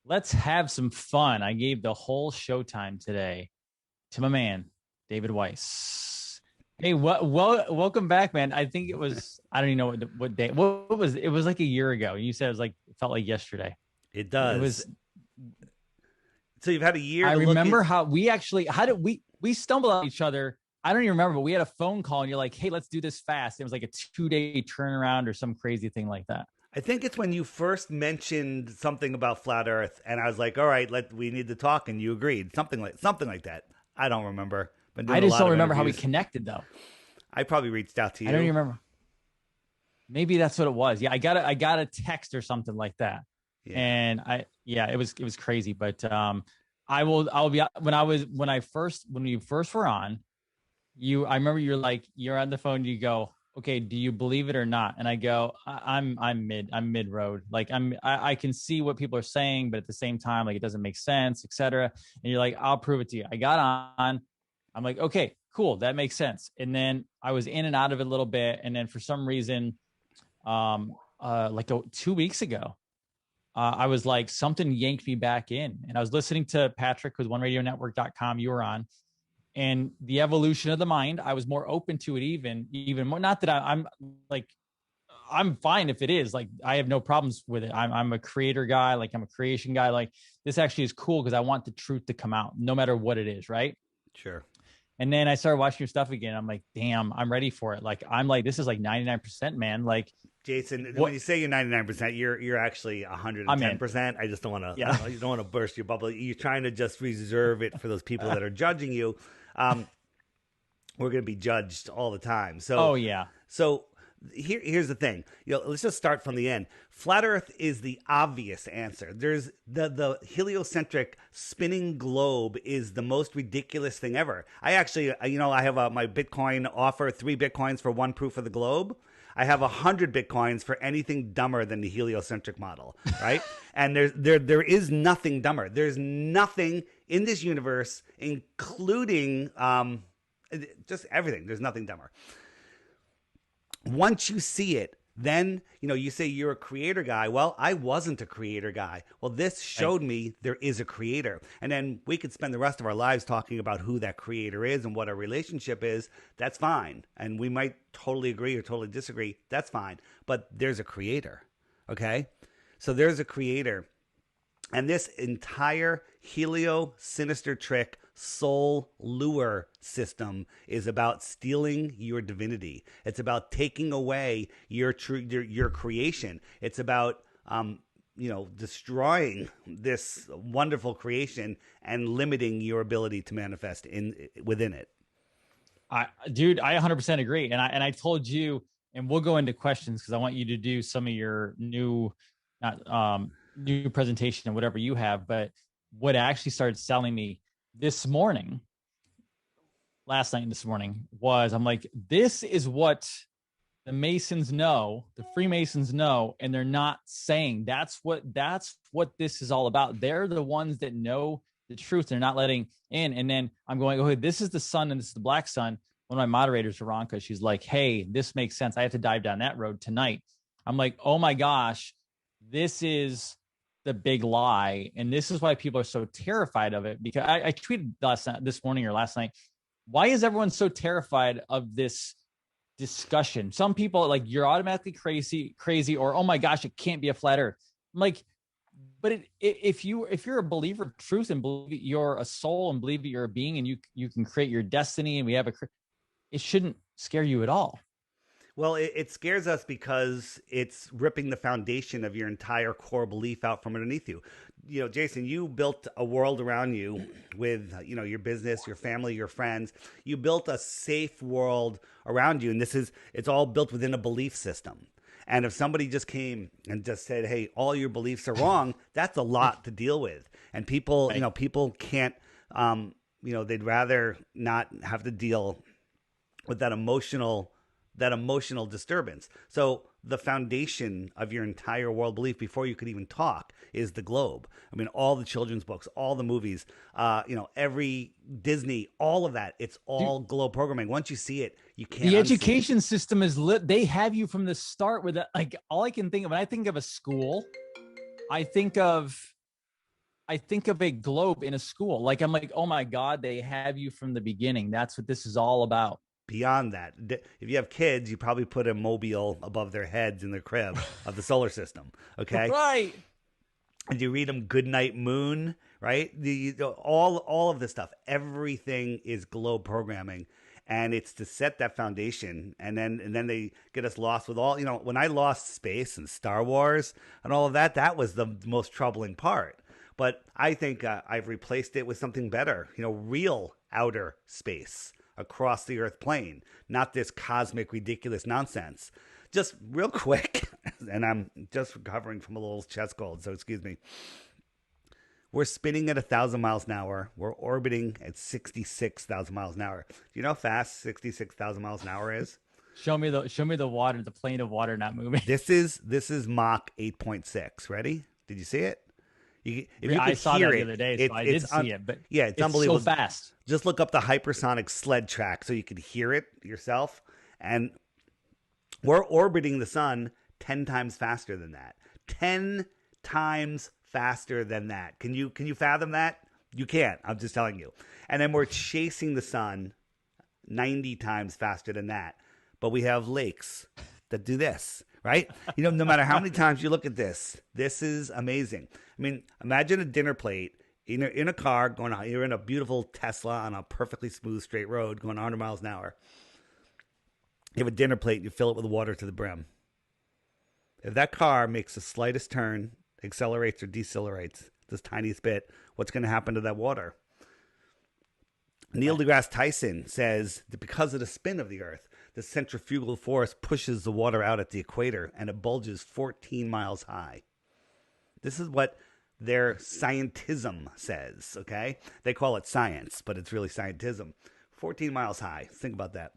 Let's have some fun. I gave the whole showtime today to my man, David Weiss. Hey, welcome back, man. I think it was, I don't even know what day, what was it? Was like a year ago. You said it was like, it felt like yesterday. It It does. was, So you've had a year I to look at. remember how we actually, how did we stumbled on each other. I don't even remember, but we had a phone call and you're like, hey, let's do this fast. It was like a 2 day turnaround or some crazy thing like that. I think it's when you first mentioned something about flat Earth, and I was like, "All right, we need to talk," and you agreed. Something like that. I don't remember. Been I doing a just lot don't of remember how we interviews. connected though. I probably reached out to I don't you. even remember. Maybe that's what it was. Yeah, I got a text or something like that. Yeah. And yeah, it was crazy. But I'll be when you first were on, I remember you're on the phone, you go, okay, do you believe it or not? And I go, I'm mid road. Like I can see what people are saying, but at the same time, like it doesn't make sense, etc. And you're like, I'll prove it to you. I got on, I'm like, okay, cool, that makes sense. And then I was in and out of it a little bit, and then for some reason, like 2 weeks ago, I was like, something yanked me back in. And I was listening to Patrick with OneRadioNetwork.com. You were on, and the evolution of the mind. I was more open to it, even more. Not that I'm like, I'm fine if it is. Like, I have no problems with it. I'm a creator guy. Like, I'm a creation guy. Like, this actually is cool because I want the truth to come out, no matter what it is, right? Sure. And then I started watching your stuff again. I'm like, damn, I'm ready for it. Like, I'm like, this is like 99%, man. Like, Jason, when what you say you're 99%, you're actually I'm in. 110%. I just don't want to. Yeah. You don't want to burst your bubble. You're trying to just reserve it for those people that are judging you. Um, we're going to be judged all the time. So, Oh yeah. so here's the thing. Let's just start from the end. Flat Earth is the obvious answer. There's the heliocentric spinning globe is the most ridiculous thing ever. I actually, I have my Bitcoin offer, 3 Bitcoins for one proof of the globe. I have 100 Bitcoins for anything dumber than the heliocentric model, right? And there is nothing dumber. There's nothing in this universe, including just everything. There's nothing dumber. Once you see it, then you say you're a creator guy. Well, I wasn't a creator guy. Well, this Right. showed me there is a creator, and then we could spend the rest of our lives talking about who that creator is and what our relationship is. That's fine, and we might totally agree or totally disagree. That's fine, but there's a creator. Okay, so there's a creator, and this entire helio sinister trick soul lure system is about stealing your divinity. It's about taking away your creation. It's about destroying this wonderful creation and limiting your ability to manifest in within it. Dude, I 100% agree. And I told you, and we'll go into questions because I want you to do some of your not new presentation and whatever you have. But what actually started selling me this morning, last night and this morning, was I'm like, this is what the Masons know, the Freemasons know, and they're not saying. That's what this is all about. They're the ones that know the truth. They're not letting in. And then I'm going, okay, this is the sun and this is the black sun. One of my moderators, Veronica, she's like, hey, this makes sense. I have to dive down that road tonight. I'm like, oh my gosh, this is the big lie. And this is why people are so terrified of it. Because I tweeted this morning or last night, why is everyone so terrified of this discussion? Some people like, you're automatically crazy, or oh my gosh, it can't be a flat earth. I'm like, but if you're a believer of truth and believe you're a soul and believe that you're a being and you can create your destiny, and we have it shouldn't scare you at all. Well, it scares us because it's ripping the foundation of your entire core belief out from underneath you. Jason, you built a world around you with, your business, your family, your friends. You built a safe world around you. And it's all built within a belief system. And if somebody just came and just said, hey, all your beliefs are wrong, that's a lot to deal with. And people, Right. people can't, they'd rather not have to deal with that emotional disturbance. So the foundation of your entire world belief before you could even talk is the globe. I mean, all the children's books, all the movies, every Disney, all of that. It's all Dude, globe programming. Once you see it, you can't the unsee it. education system is lit. They have you from the start with that. Like, all I can think of when I think of a school, I think of I think of a globe in a school. Like I'm like, oh my God, they have you from the beginning. That's what this is all about. Beyond that, if you have kids, you probably put a mobile above their heads in their crib of the solar system. Okay, Right. and you read them Goodnight Moon, right? All of this stuff, everything is globe programming, and it's to set that foundation, and then they get us lost with all. When I lost space and Star Wars and all of that, that was the most troubling part. But I think I've replaced it with something better. Real outer space across the Earth plane, not this cosmic ridiculous nonsense. Just real quick, and I'm just recovering from a little chest cold, so excuse me. We're spinning at 1,000 miles an hour. We're orbiting at 66,000 miles an hour. Do you know how fast 66,000 miles an hour is? Show me the water, the plane of water not moving. This is Mach 8.6. Ready? Did you see it? If you I could saw hear that it, the other day, so I did see it. But yeah, it's it's unbelievable. so fast. Just look up the hypersonic sled track so you can hear it yourself. And we're orbiting the sun 10 times faster than that. 10 times faster than that. Can you fathom that? You can't. I'm just telling you. And then we're chasing the sun 90 times faster than that. But we have lakes that do this, right? No matter how many times you look at this is amazing. I mean, imagine a dinner plate in a car going on. You're in a beautiful Tesla on a perfectly smooth straight road going 100 miles an hour. You have a dinner plate and you fill it with water to the brim. If that car makes the slightest turn, accelerates or decelerates this tiniest bit, what's going to happen to that water? Neil deGrasse Tyson says that because of the spin of the Earth, the centrifugal force pushes the water out at the equator and it bulges 14 miles high. This is what their scientism says, okay? They call it science, but it's really scientism. 14 miles high. Think about that.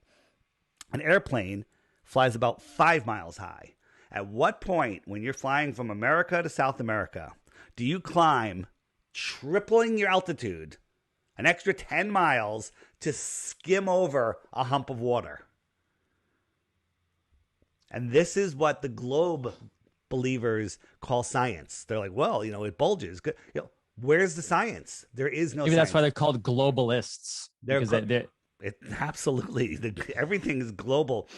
An airplane flies about 5 miles high. At what point, when you're flying from America to South America, do you climb, tripling your altitude, an extra 10 miles to skim over a hump of water? And this is what the globe believers call science. They're like, well, it bulges. Where's the science? There is no Maybe science. that's why they're called globalists. Everything is global.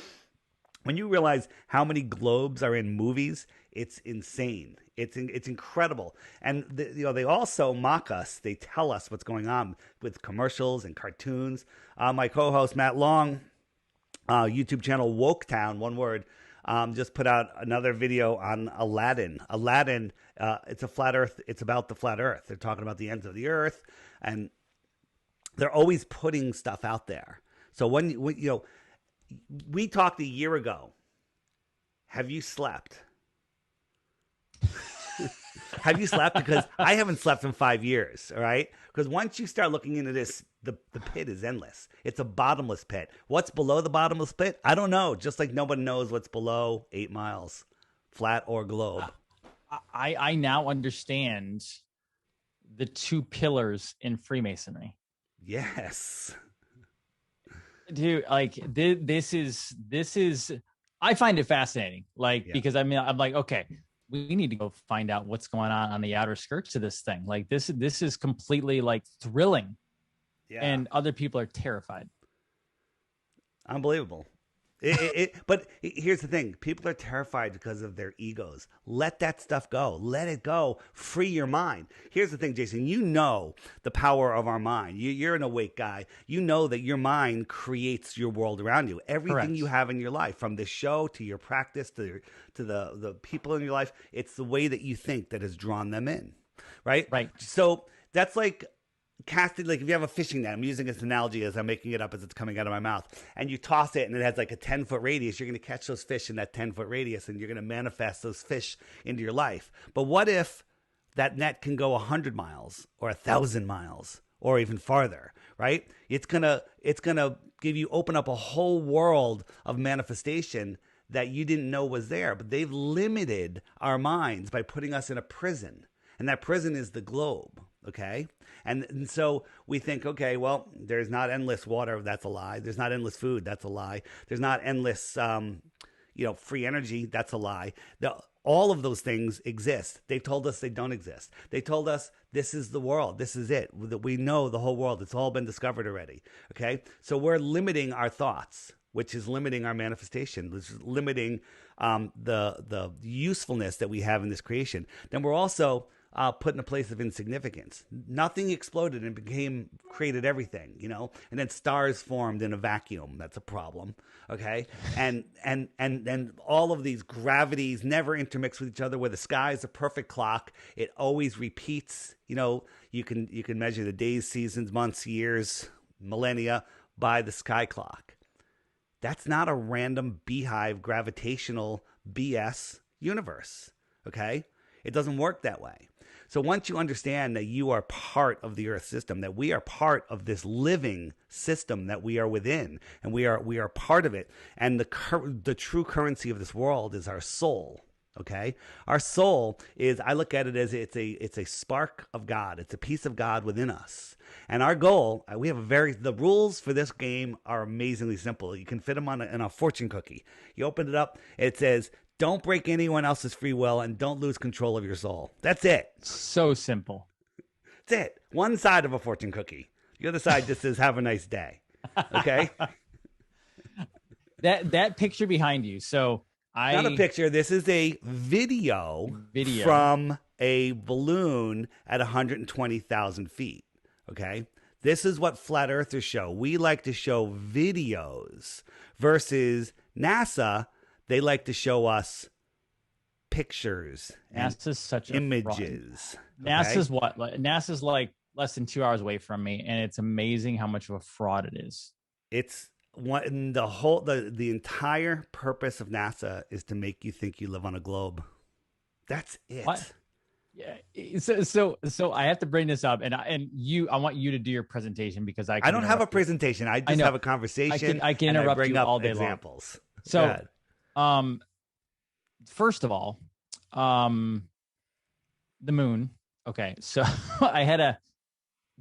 When you realize how many globes are in movies, it's insane. It's incredible. And they also mock us. They tell us what's going on with commercials and cartoons. My co-host Matt Long, YouTube channel Woketown, one word, just put out another video on Aladdin. Aladdin, it's a flat Earth. It's about the flat Earth. They're talking about the ends of the Earth, and they're always putting stuff out there. So when we talked a year ago. Have you slept? Have you slept? Because I haven't slept in 5 years, all right? Because once you start looking into this, the pit is endless. It's a bottomless pit. What's below the bottomless pit? I don't know. Just like nobody knows what's below 8 miles, flat or globe. I now understand the two pillars in Freemasonry. Yes. Dude, like this is I find it fascinating. Because I'm like, okay, we need to go find out what's going on the outer skirts of this thing. Like this is completely like thrilling. Yeah. And other people are terrified. Unbelievable. But here's the thing. People are terrified because of their egos. Let that stuff go. Let it go. Free your mind. Here's the thing, Jason. You know the power of our mind. You're an awake guy. You know that your mind creates your world around you. Everything Correct. You have in your life, from this show to your practice to the people in your life, it's the way that you think that has drawn them in. Right? Right. So that's like casted, like if you have a fishing net, I'm using this analogy as I'm making it up as it's coming out of my mouth, and you toss it and it has like a 10-foot radius, you're going to catch those fish in that 10-foot radius and you're going to manifest those fish into your life. But what if that net can go 100 miles or 1,000 miles or even farther, right? It's going to give you, open up a whole world of manifestation that you didn't know was there. But they've limited our minds by putting us in a prison, and that prison is the globe. Okay. And so we think, okay, well, there's not endless water. That's a lie. There's not endless food. That's a lie. There's not endless, free energy. That's a lie. All of those things exist. They told us they don't exist. They told us this is the world. This is it. That we know the whole world. It's all been discovered already. Okay? So we're limiting our thoughts, which is limiting our manifestation, which is limiting the usefulness that we have in this creation. Then we're also put in a place of insignificance. Nothing exploded and created everything, you know, and then stars formed in a vacuum. That's a problem. Okay. And all of these gravities never intermix with each other, where the sky is a perfect clock. It always repeats. You know, you can measure the days, seasons, months, years, millennia by the sky clock. That's not a random beehive gravitational BS universe. Okay. It doesn't work that way. So once you understand that you are part of the Earth system, that we are part of this living system that we are within, and we are part of it, and the true currency of this world is our soul. Okay, our soul is, I look at it as it's a spark of God. It's a piece of God within us. And our goal, we have the rules for this game are amazingly simple. You can fit them in a fortune cookie. You open it up, it says, don't break anyone else's free will and don't lose control of your soul. That's it. So simple. That's it. One side of a fortune cookie. The other side just says, have a nice day. Okay? That picture behind you. So Not a picture. This is a video from a balloon at 120,000 feet. Okay? This is what flat earthers show. We like to show videos versus NASA. They like to show us pictures and NASA's such images. NASA's what? NASA's like less than 2 hours away from me, and it's amazing how much of a fraud it is. It's the entire purpose of NASA is to make you think you live on a globe. That's it. What? Yeah. So I have to bring this up, and I want you to do your presentation because I don't have a presentation. I just have a conversation. I can interrupt bring you up all day examples. Long. So, first of all, the moon. Okay, so I had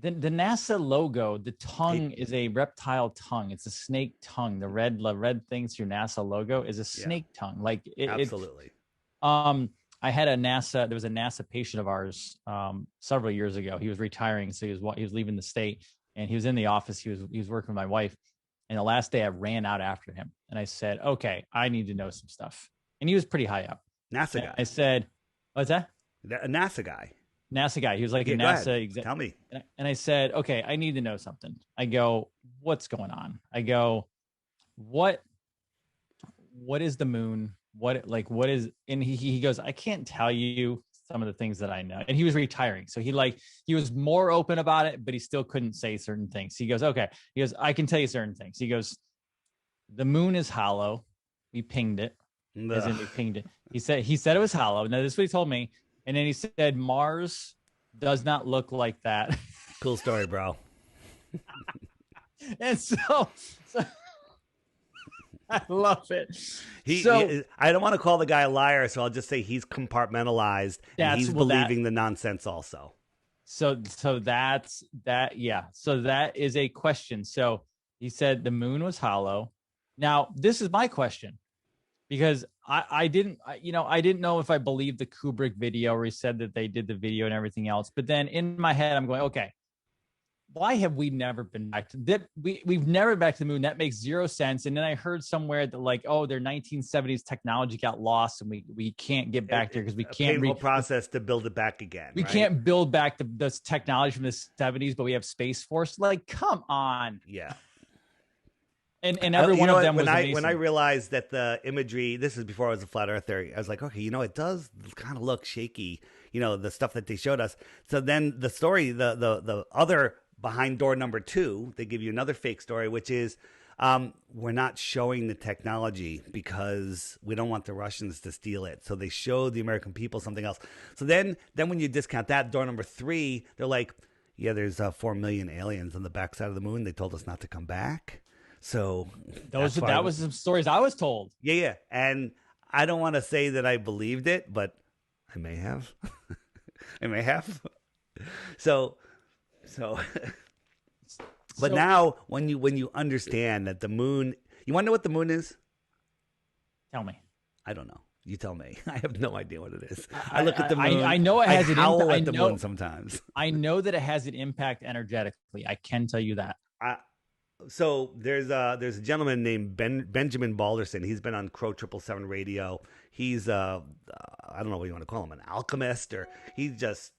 the NASA logo. The tongue is a reptile tongue. It's a snake tongue. The red things your NASA logo is a snake tongue. Like absolutely. I had there was a NASA patient of ours several years ago. He was retiring, so he was leaving the state, and he was in the office. He was working with my wife, and the last day I ran out after him, and I said, "Okay, I need to know some stuff." And he was pretty high up. NASA guy. I said, "What's that?" A NASA guy. NASA guy. He was like a NASA executive. Tell me. And I said, "Okay, I need to know something." I go, "What's going on?" I go, "What is the moon? What is?" And he goes, "I can't tell you some of the things that I know." And he was retiring, so he was more open about it, but he still couldn't say certain things. He goes, "Okay." He goes, "I can tell you certain things." He goes, "The moon is hollow." We pinged it. As in we pinged it. He said it was hollow. Now this is what he told me. And then he said, "Mars does not look like that." Cool story, bro. And so I love it. I don't want to call the guy a liar, so I'll just say he's compartmentalized and he's believing the nonsense also. So that's that. Yeah. So that is a question. So he said the moon was hollow. Now, this is my question, because I didn't know if I believed the Kubrick video where he said that they did the video and everything else. But then in my head, I'm going, okay, why have we never been back to that? We've never been back to the moon. That makes zero sense. And then I heard somewhere that their 1970s technology got lost and we can't get back there because we can't. Painful process to build it back again. We can't build back the technology from the 70s, but we have Space Force. Like, come on. Yeah. And every one of them was amazing. When I realized that the imagery, this is before I was a flat earther, I was like, okay, it does kind of look shaky, the stuff that they showed us. So then the story, the other behind door number 2, they give you another fake story, which is we're not showing the technology because we don't want the Russians to steal it. So they showed the American people something else. So then when you discount that, door number 3, they're like, yeah, there's 4 million aliens on the backside of the moon. They told us not to come back. So that was some stories I was told. Yeah. And I don't want to say that I believed it, but I may have. I may have. So but now when you understand that the moon, you want to know what the moon is? Tell me. I don't know. You tell me. I have no idea what it is. I I, look at the moon. I know it I has an impact. howl at the moon sometimes. I know that it has an impact energetically. I can tell you that. I, so there's a gentleman named Benjamin Balderson. He's been on Crow 777 radio. He's I don't know what you want to call him, an alchemist, or he just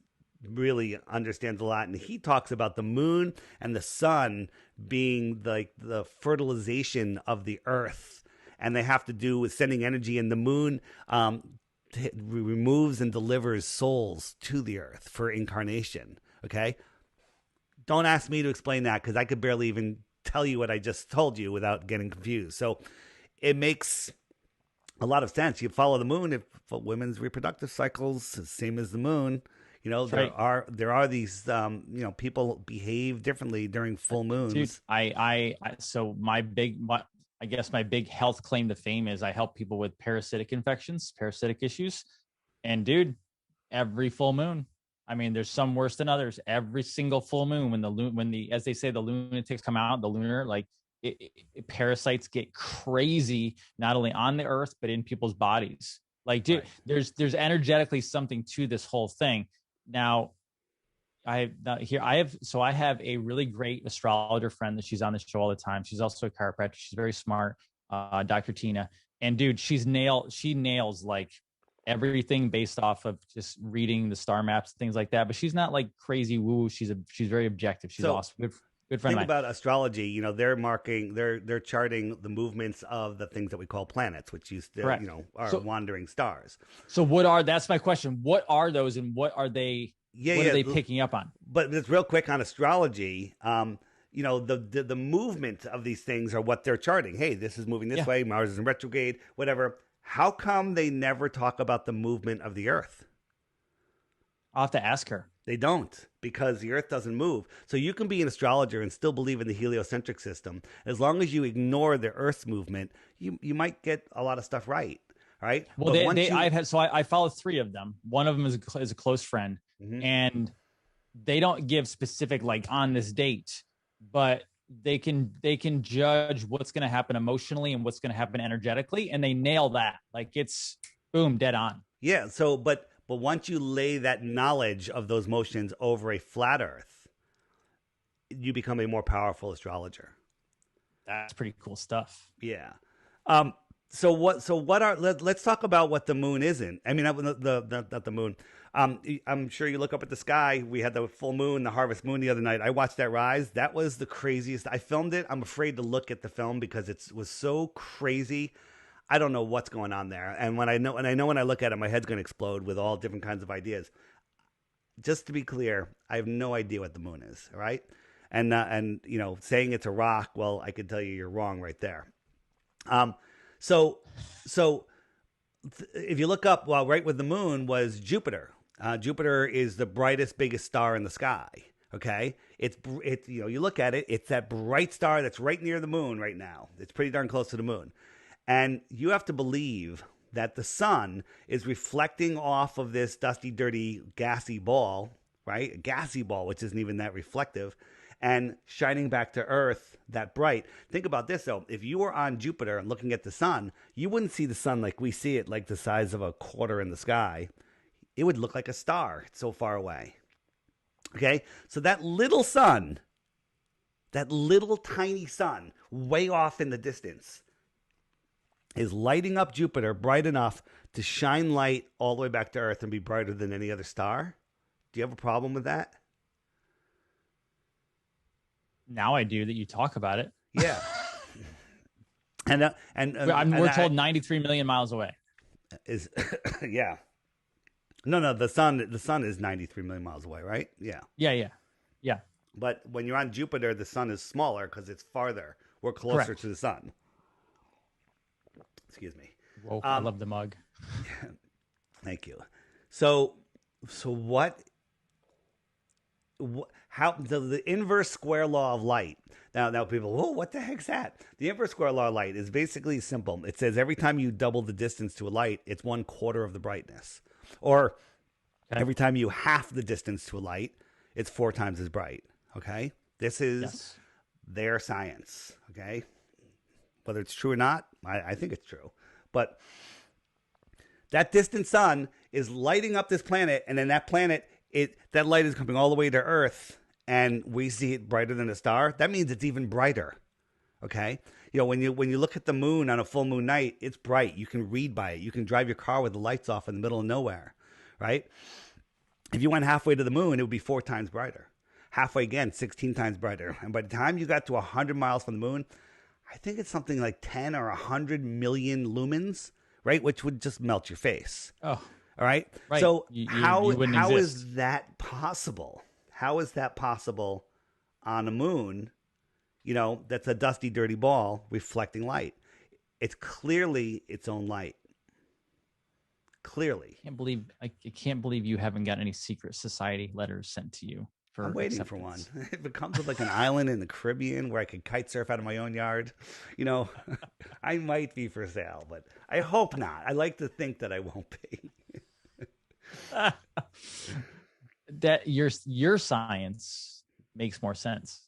really understands a lot. And he talks about the moon and the sun being like the fertilization of the earth, and they have to do with sending energy. And the moon removes and delivers souls to the earth for incarnation. Okay, don't ask me to explain that because I could barely even tell you what I just told you without getting confused. So it makes a lot of sense. You follow the moon. If women's reproductive cycles, same as the moon, you know, That's right. there are these, you know, people behave differently during full moons. Dude, so I guess my big health claim to fame is I help people with parasitic infections, parasitic issues. And dude, every full moon, I mean, there's some worse than others. Every single full moon, as they say, the lunatics come out, the lunar, like parasites get crazy, not only on the earth, but in people's bodies. Like, dude, Right. there's energetically something to this whole thing. Now, I have a really great astrologer friend that she's on the show all the time. She's also a chiropractor. She's very smart, Dr. Tina. And dude, she nails like everything based off of just reading the star maps, things like that. But she's not like crazy woo. She's very objective. She's So awesome. Good friend of think mine. about astrology. You know, they're charting the movements of the things that we call planets, which used to, you Correct. know, are So wandering stars. so that's my question. What are those and what are they? Yeah, What are yeah. they picking up on? But just real quick on astrology, you know, the movement of these things are what they're charting. Hey, this is moving this Yeah, way. Mars is in retrograde. Whatever. How come they never talk about the movement of the Earth? I'll have to ask her. They don't, because the Earth doesn't move. So you can be an astrologer and still believe in the heliocentric system. As long as you ignore the Earth's movement, you might get a lot of stuff right. Right. Well, But once I follow three of them. One of them is a close friend, Mhm. and they don't give specific like on this date, but they can judge what's going to happen emotionally and what's going to happen energetically, and they nail that. Like it's boom, dead on. Yeah. So, but once you lay that knowledge of those motions over a flat Earth, you become a more powerful astrologer. That's pretty cool stuff. Yeah. Um. So what are let's talk about what the moon isn't. I mean, not the moon. I'm sure you look up at the sky. We had the full moon, the harvest moon the other night. I watched that rise. That was the craziest. I filmed it. I'm afraid to look at the film because it was so crazy. I don't know what's going on there. And when I look at it, my head's going to explode with all different kinds of ideas. Just to be clear, I have no idea what the moon is. All right. And you know, saying it's a rock, well, I could tell you you're wrong right there. Um, so, so if you look up, well, right with the moon was Jupiter. Jupiter is the brightest, biggest star in the sky. Okay, it's you know, you look at it, it's that bright star that's right near the moon right now. It's pretty darn close to the moon, and you have to believe that the sun is reflecting off of this dusty, dirty, gassy ball, right? A gassy ball, which isn't even that reflective, and shining back to Earth that bright. Think about this though. If you were on Jupiter and looking at the sun, you wouldn't see the sun like we see it, like the size of a quarter in the sky. It would look like a star. It's so far away. Okay? So that little sun, that little tiny sun, way off in the distance, is lighting up Jupiter bright enough to shine light all the way back to Earth and be brighter than any other star. Do you have a problem with that? Now I do that you talk about it. Yeah. We're told 93 million miles away. Is yeah. No, the sun is 93 million miles away, right? Yeah. Yeah. But when you're on Jupiter, the sun is smaller because it's farther. We're closer Correct. to the sun. Excuse me. Whoa, I love the mug. Thank you. So what how the inverse square law of light. Now people, whoa, what the heck's that? The inverse square law of light is basically simple. It says every time you double the distance to a light, it's 1/4 of the brightness. Or every time you half the distance to a light, it's 4 times as bright. Okay? This is their science. Okay? Whether it's true or not, I think it's true. But That distant sun is lighting up this planet, and then that planet, that light is coming all the way to Earth, and we see it brighter than a star. That means it's even brighter. Okay, when you look at the moon on a full moon night, it's bright. You can read by it. You can drive your car with the lights off in the middle of nowhere, right? If you went halfway to the moon, it would be 4 times brighter. Halfway again, 16 times brighter. And by the time you got to 100 miles from the moon, I think it's something like 10 or 100 million lumens, right? Which would just melt your face. Oh, all right. right. So You how wouldn't is that possible? How is that possible on a moon? That's a dusty, dirty ball reflecting light. It's clearly its own light. Clearly. I can't believe you haven't got any secret society letters sent to you. I'm waiting for one. If it comes with like an island in the Caribbean where I could kite surf out of my own yard, I might be for sale, but I hope not. I like to think that I won't be. That your science makes more sense.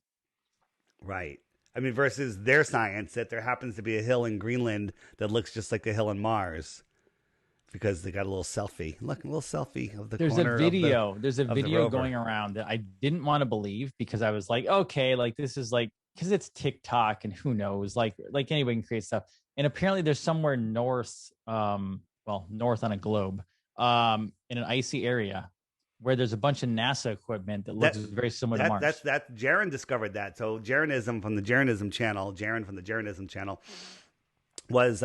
Right. I mean, versus their science that there happens to be a hill in Greenland that looks just like a hill on Mars because they got a little selfie. Look, a little selfie of the corner. There's a video going around that I didn't want to believe because I was like, okay, like this is like, because it's TikTok and who knows, like anybody can create stuff. And apparently there's somewhere north, north on a globe, in an icy area where there's a bunch of NASA equipment that looks very similar to Mars. That Jaron discovered that. So Jaronism from the Jaronism channel, was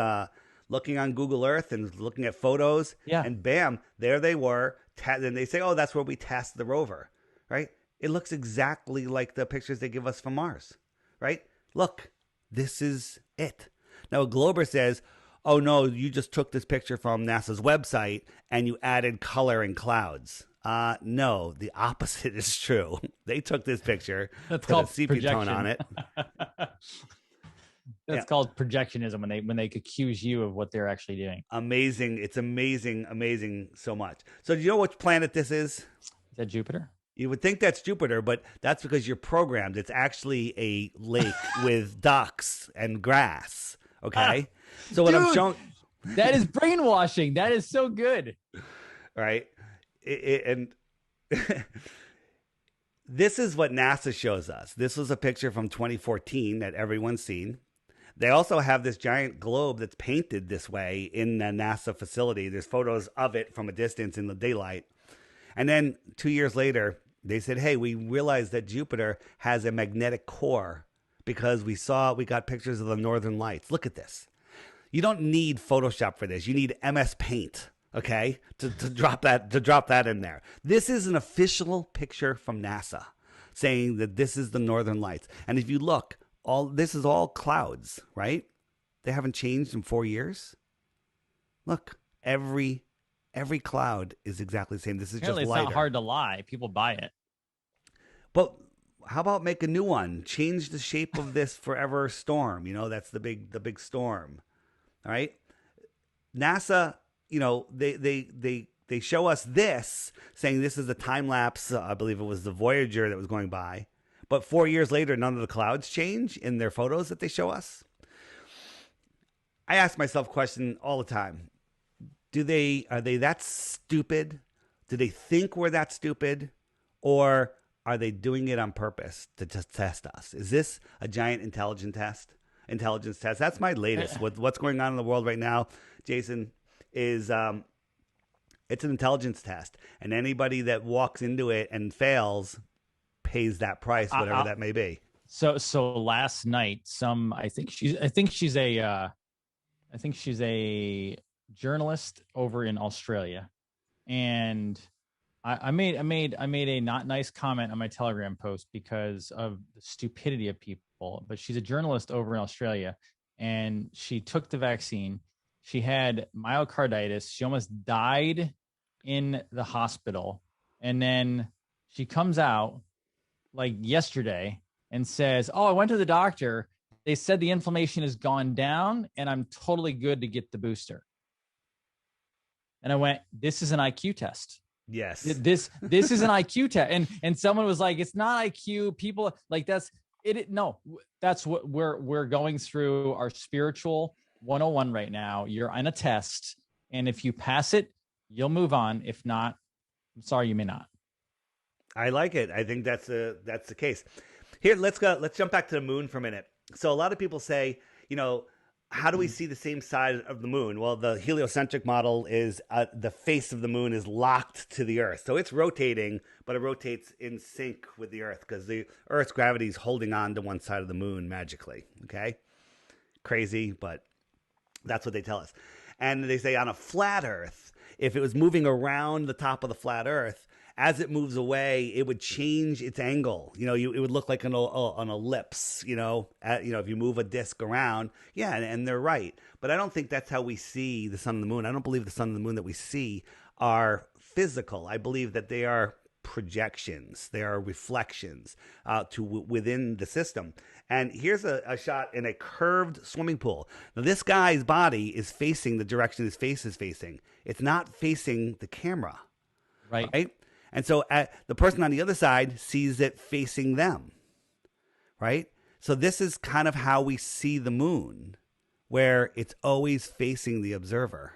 looking on Google Earth and looking at photos. Yeah. And bam, there they were. And they say, oh, that's where we test the rover, right? It looks exactly like the pictures they give us from Mars, right? Look, this is it. Now a Glober says, oh no, you just took this picture from NASA's website and you added color and clouds. No, the opposite is true. They took this picture, That's put called a sepia projection. tone on it. That's called projectionism when they accuse you of what they're actually doing. Amazing. It's amazing so much. So do you know which planet this is? Is that Jupiter? You would think that's Jupiter, but that's because you're programmed. It's actually a lake with ducks and grass. Okay. So what I'm showing. That is brainwashing. That is so good. Right. And this is what NASA shows us. This was a picture from 2014 that everyone's seen. They also have this giant globe that's painted this way in the NASA facility. There's photos of it from a distance in the daylight. And then 2 years later, they said, hey, we realized that Jupiter has a magnetic core because we got pictures of the northern lights. Look at this. You don't need Photoshop for this. You need MS Paint, okay, to drop that in there. This is an official picture from NASA saying that this is the northern lights. And if you look, this is all clouds, right? They haven't changed in 4 years. Look, every cloud is exactly the same. This is Apparently just it's lighter. not hard to lie. People buy it. But how about make a new one? Change the shape of this forever storm. That's the big storm. All right. NASA, they show us this saying this is a time lapse. I believe it was the Voyager that was going by. But 4 years later, none of the clouds change in their photos that they show us. I ask myself a question all the time. Are they that stupid? Do they think we're that stupid? Or are they doing it on purpose to just test us? Is this a giant intelligence test? That's my latest. What's going on in the world right now, Jason, is it's an intelligence test. And anybody that walks into it and fails pays that price, whatever that may be. So last night, I think she's a journalist over in Australia, and I made a not nice comment on my Telegram post because of the stupidity of people. But she's a journalist over in Australia, and she took the vaccine. She had myocarditis. She almost died in the hospital, and then she comes out like yesterday and says, oh, I went to the doctor. They said the inflammation has gone down and I'm totally good to get the booster. And I went, this is an IQ test. Yes. This is an IQ test. And someone was like, it's not IQ. People like that's it. No, that's what we're going through our spiritual 101 right now. You're on a test And if you pass it, you'll move on. If not, I'm sorry, you may not. I like it. I think that's the case. Here, let's go. Let's jump back to the moon for a minute. So a lot of people say, how do we see the same side of the moon? Well, the heliocentric model is the face of the moon is locked to the Earth, so it's rotating, but it rotates in sync with the Earth because the Earth's gravity is holding on to one side of the moon magically. Okay, crazy, but that's what they tell us. And they say on a flat Earth, if it was moving around the top of the flat Earth, as it moves away, it would change its angle. It would look like an ellipse. If you move a disc around, yeah, and they're right. But I don't think that's how we see the sun and the moon. I don't believe the sun and the moon that we see are physical. I believe that they are projections. They are reflections within the system. And here's a shot in a curved swimming pool. Now, this guy's body is facing the direction his face is facing. It's not facing the camera. Right? And so the person on the other side sees it facing them, right? So this is kind of how we see the moon, where it's always facing the observer.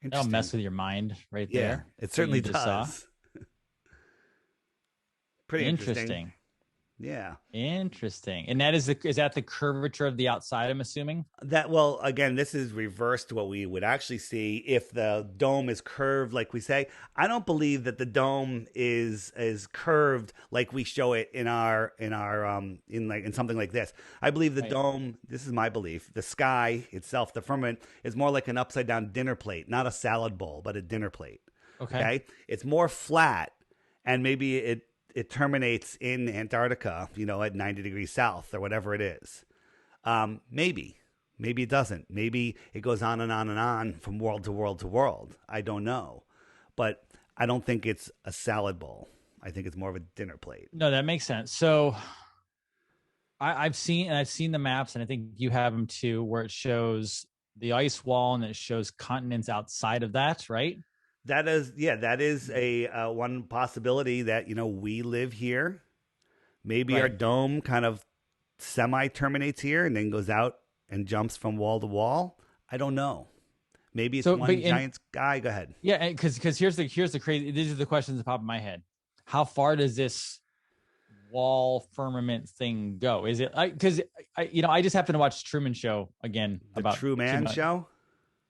That'll mess with your mind right there. Yeah, it certainly does. Pretty interesting. Yeah. Interesting. And is that the curvature of the outside, I'm assuming? Well, again, this is reversed to what we would actually see if the dome is curved like we say. I don't believe that the dome is curved like we show it in something like this. I believe the dome, this is my belief, the sky itself, the firmament, is more like an upside down dinner plate, not a salad bowl, but a dinner plate. Okay? It's more flat, and maybe it terminates in Antarctica, at 90 degrees south or whatever it is. Maybe it doesn't. Maybe it goes on and on and on from world to world to world. I don't know. But I don't think it's a salad bowl. I think it's more of a dinner plate. No, that makes sense. So I've seen the maps, and I think you have them too, where it shows the ice wall and it shows continents outside of that, right? That is a one possibility that, we live here. Maybe our dome kind of semi-terminates here and then goes out and jumps from wall to wall. I don't know. Maybe it's giant sky. Go ahead. Yeah, because here's the crazy. These are the questions that pop in my head. How far does this wall firmament thing go? Is it because I just happened to watch Truman Show again about Truman Show.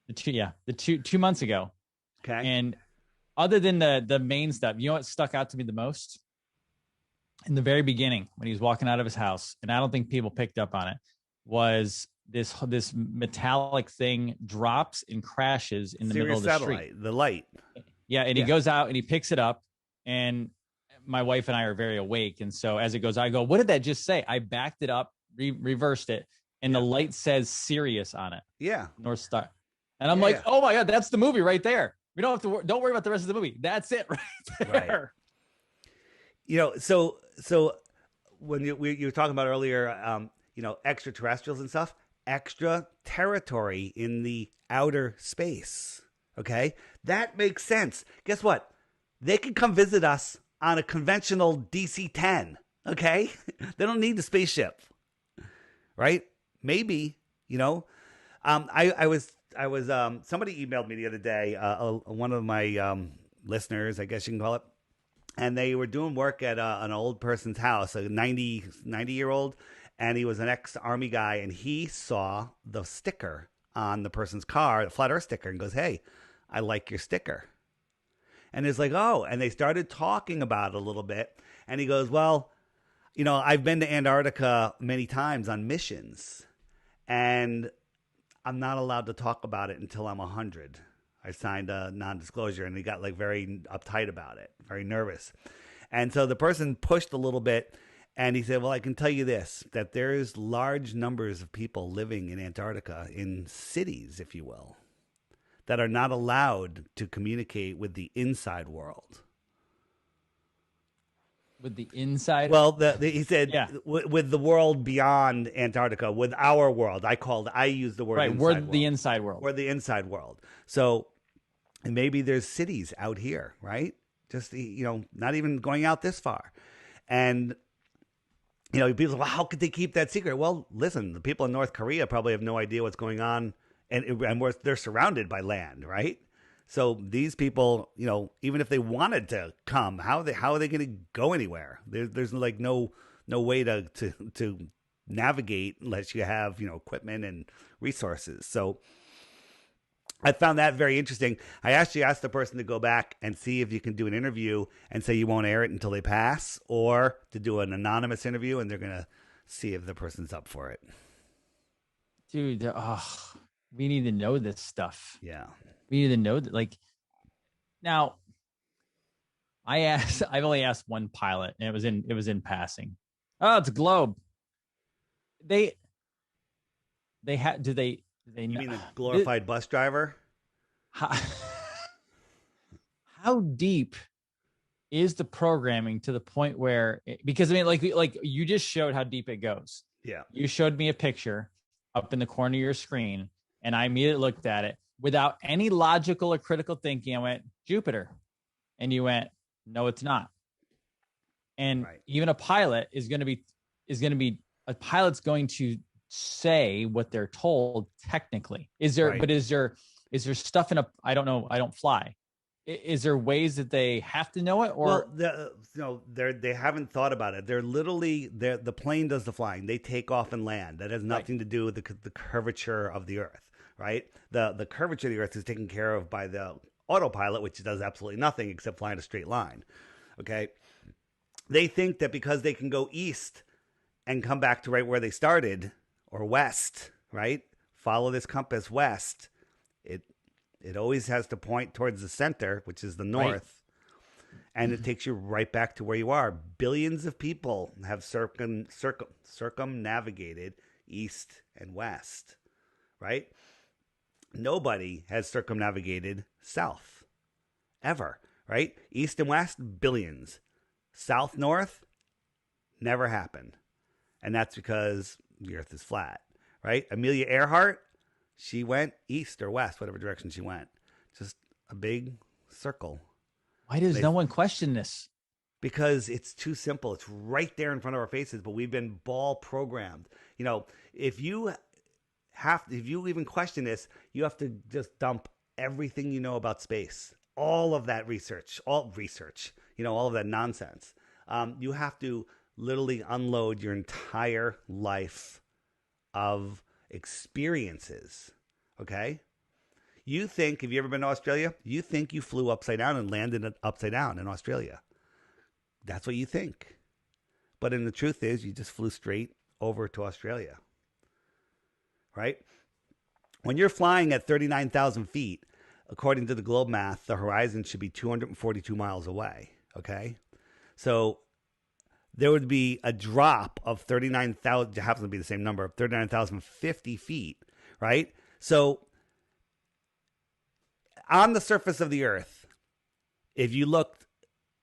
The 2 months ago. Okay. And other than the main stuff, what stuck out to me the most? In the very beginning, when he was walking out of his house, and I don't think people picked up on it, was this metallic thing drops and crashes in the middle of the street. The light. Yeah, and he goes out and he picks it up, and my wife and I are very awake. And so as it goes, I go, what did that just say? I backed it up, reversed it, and the light says Sirius on it. Yeah. North Star. And I'm like, oh my God, that's the movie right there. We don't have to. Don't worry about the rest of the movie. That's it, right there. Right. So when you were talking about earlier, extraterrestrials and stuff, extra territory in the outer space. Okay, that makes sense. Guess what? They can come visit us on a conventional DC-10. Okay, they don't need the spaceship, right? Maybe I was somebody emailed me the other day, one of my listeners, I guess you can call it, and they were doing work at an old person's house, a 90-year-old, and he was an ex-Army guy, and he saw the sticker on the person's car, the Flat Earth sticker, and goes, hey, I like your sticker. And it's like, oh, and they started talking about it a little bit, and he goes, well, I've been to Antarctica many times on missions, and I'm not allowed to talk about it until I'm 100. I signed a non-disclosure, and he got very uptight about it, very nervous. And so the person pushed a little bit, and he said, well, I can tell you this, that there's large numbers of people living in Antarctica, in cities, if you will, that are not allowed to communicate with the inside world. With the inside? Well, he said with the world beyond Antarctica, with our world. I used the word inside we're world. The inside world. We're the inside world. So maybe there's cities out here, right? Just, not even going out this far. And, people say, well, how could they keep that secret? Well, listen, the people in North Korea probably have no idea what's going on they're surrounded by land, right? So these people, even if they wanted to come, how are they going to go anywhere? There's like no way to navigate unless you have equipment and resources. So I found that very interesting. I actually asked the person to go back and see if you can do an interview and say you won't air it until they pass, or to do an anonymous interview and they're going to see if the person's up for it. Dude, we need to know this stuff. Yeah. We need to know that. Like, now, I've only asked one pilot, and it was in passing. Oh, it's a globe. They had, do they You mean the glorified bus driver? How deep is the programming to the point where, because I mean, like you just showed how deep it goes. Yeah. You showed me a picture up in the corner of your screen, and I immediately looked at it without any logical or critical thinking. I went, Jupiter. And you went, no, it's not. And even a pilot is going to be a pilot's going to say what they're told technically. Is there stuff in I don't know, I don't fly. Is there ways that they have to know it, or they haven't thought about it. They're literally the plane does the flying. They take off and land. That has nothing to do with the curvature of the Earth, right? The curvature of the Earth is taken care of by the autopilot, which does absolutely nothing except fly in a straight line. Okay, they think that because they can go east and come back to right where they started, or west, right? Follow this compass west. It always has to point towards the center, which is the north, and it takes you right back to where you are. Billions of people have circumnavigated east and west, right? Nobody has circumnavigated south, ever, right? East and west, billions. South, north, never happened. And that's because the Earth is flat, right? Amelia Earhart, she went east or west, whatever direction she went. Just a big circle. Why does no one question this? Because it's too simple. It's right there in front of our faces, but we've been ball programmed. If you even question this, you have to just dump everything you know about space. All of that research, all of that nonsense. You have to literally unload your entire life of experiences. Okay? You think, have you ever been to Australia? You think you flew upside down and landed upside down in Australia. That's what you think. But in the truth is, you just flew straight over to Australia. Right? When you're flying at 39,000 feet, according to the globe math, the horizon should be 242 miles away. Okay? So there would be a drop of 39,000, it happens to be the same number, of 39,050 feet, right? So on the surface of the Earth, if you looked,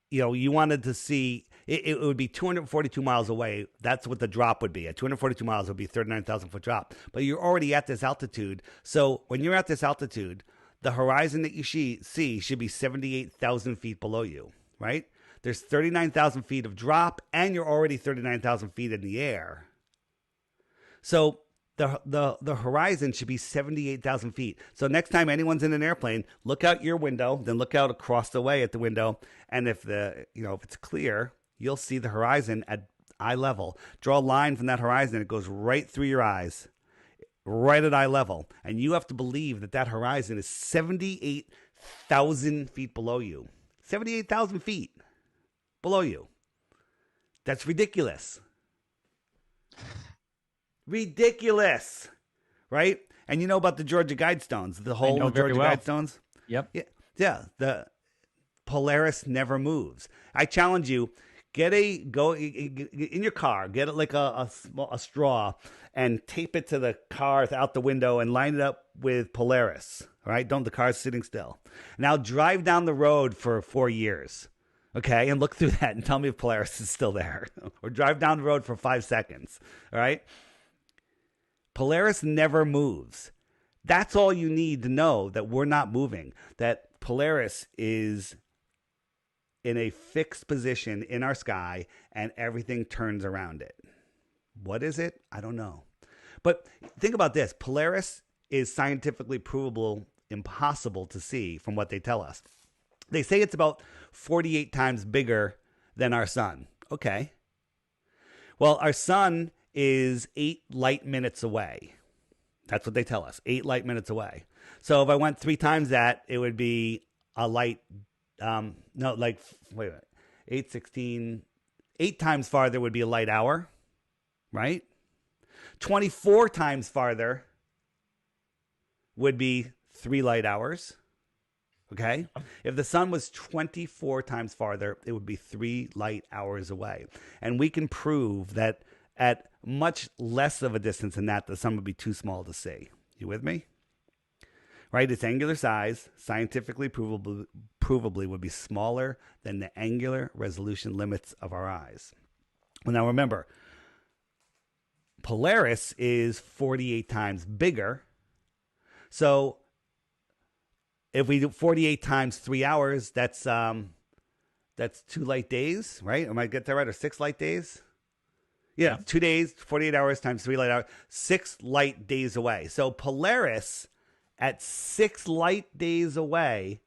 you wanted to see, it would be 242 miles away. That's what the drop would be. At 242 miles, it would be a 39,000 foot drop. But you're already at this altitude. So when you're at this altitude, the horizon that you see should be 78,000 feet below you, right? There's 39,000 feet of drop, and you're already 39,000 feet in the air. So the horizon should be 78,000 feet. So next time anyone's in an airplane, look out your window, then look out across the way at the window, and if it's clear, you'll see the horizon at eye level. Draw a line from that horizon, it goes right through your eyes, right at eye level, and you have to believe that horizon is 78,000 feet below you. 78,000 feet below you. That's ridiculous. Ridiculous. Right? And you know about the Georgia Guidestones, the hole in the Georgia Guidestones? Yep. Yeah. The Polaris never moves. I challenge you, go in your car, get it like a straw and tape it to the car out the window and line it up with Polaris. All right? The car's sitting still. Now drive down the road for 4 years. Okay, and look through that and tell me if Polaris is still there. Or drive down the road for 5 seconds. All right? Polaris never moves. That's all you need to know, that we're not moving. That Polaris is in a fixed position in our sky and everything turns around it. What is it? I don't know. But think about this. Polaris is scientifically provable impossible to see from what they tell us. They say it's about 48 times bigger than our sun. Okay. Well, our sun is 8 light minutes away. That's what they tell us, 8 light minutes away. So if I went 3 times that, it would be a light, no, like, wait a minute, 8, 16, 8 times farther would be a light hour, right? 24 times farther would be 3 light hours. Okay. If the sun was 24 times farther, it would be 3 light hours away. And we can prove that at much less of a distance than that, the sun would be too small to see. You with me? Right? Its angular size, scientifically provably would be smaller than the angular resolution limits of our eyes. Well, now remember, Polaris is 48 times bigger. So if we do 48 times 3 hours, that's 2 light days, right? Am I get that right? Or 6 light days? Yeah, 2 days, 48 hours times 3 light hours, 6 light days away. So Polaris, at 6 light days away,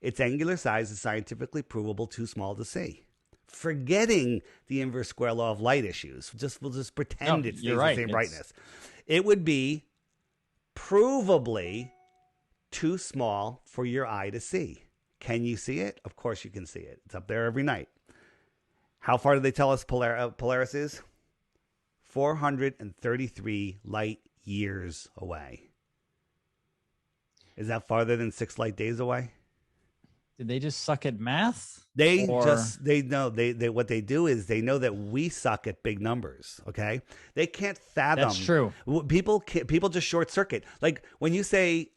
its angular size is scientifically provable too small to see. Forgetting the inverse square law of light issues. We'll just pretend it stays the same brightness. It would be provably too small for your eye to see. Can you see it? Of course you can see it. It's up there every night. How far do they tell us Polaris is? 433 light years away. Is that farther than 6 light days away? Did they just suck at math? They know what they do is they know that we suck at big numbers. Okay, they can't fathom. That's true. People just short circuit. Like when you say,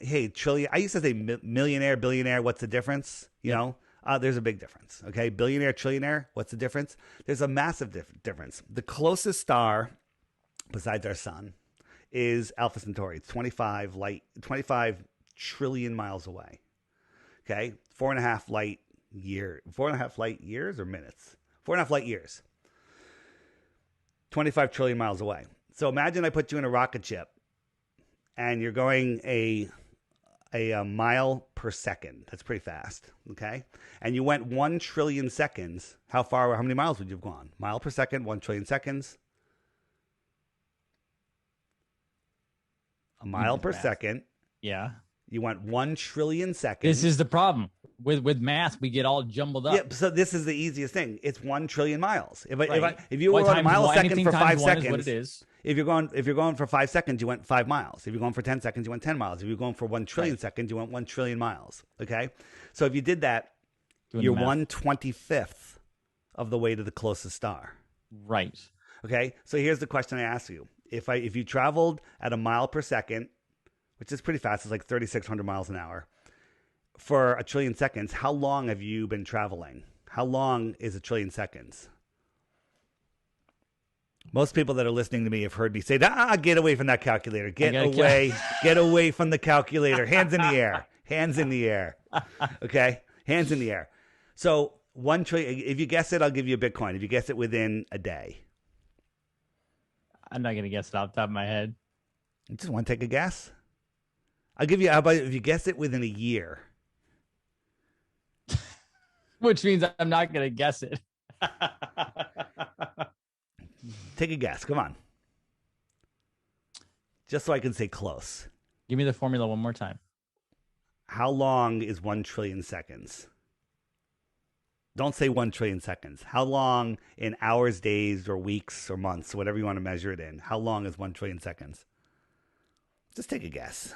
"Hey, trillion," I used to say millionaire, billionaire. What's the difference? You know, there's a big difference. Okay, billionaire, trillionaire. What's the difference? There's a massive difference. The closest star besides our sun is Alpha Centauri. It's 25 trillion miles away. Okay, 4.5 light years or minutes? 4.5 light years. 25 trillion miles away. So imagine I put you in a rocket ship and you're going a mile per second. That's pretty fast. Okay. And you went 1 trillion seconds. How many miles would you have gone? Mile per second, 1 trillion seconds. A mile per second. Yeah. You went 1 trillion seconds. This is the problem. With math, we get all jumbled up. Yeah, so this is the easiest thing. It's 1 trillion miles. If you Well, were on a mile a second for 5 is seconds, what it is. if you're going for 5 seconds, you went 5 miles. If you're going for 10 seconds, you went 10 miles. If you're going for 1 trillion seconds, you went 1 trillion miles. Okay, so if you did that, you're 1/25th of the way to the closest star. Right. Okay, so here's the question I ask you: If you traveled at a mile per second, which is pretty fast, it's like 3,600 miles an hour, for 1 trillion seconds, how long have you been traveling? How long is 1 trillion seconds? Most people that are listening to me have heard me say, get away from that calculator. Get away from the calculator. Hands in the air. Hands in the air. Okay? Hands in the air. So 1 trillion, if you guess it, I'll give you a Bitcoin. If you guess it within a day. I'm not going to guess it off the top of my head. You just want to take a guess? I'll give you, how about if you guess it within a year? Which means I'm not going to guess it. Take a guess. Come on. Just so I can say close. Give me the formula one more time. How long is 1 trillion seconds? Don't say 1 trillion seconds. How long in hours, days, or weeks, or months, whatever you want to measure it in? How long is 1 trillion seconds? Just take a guess.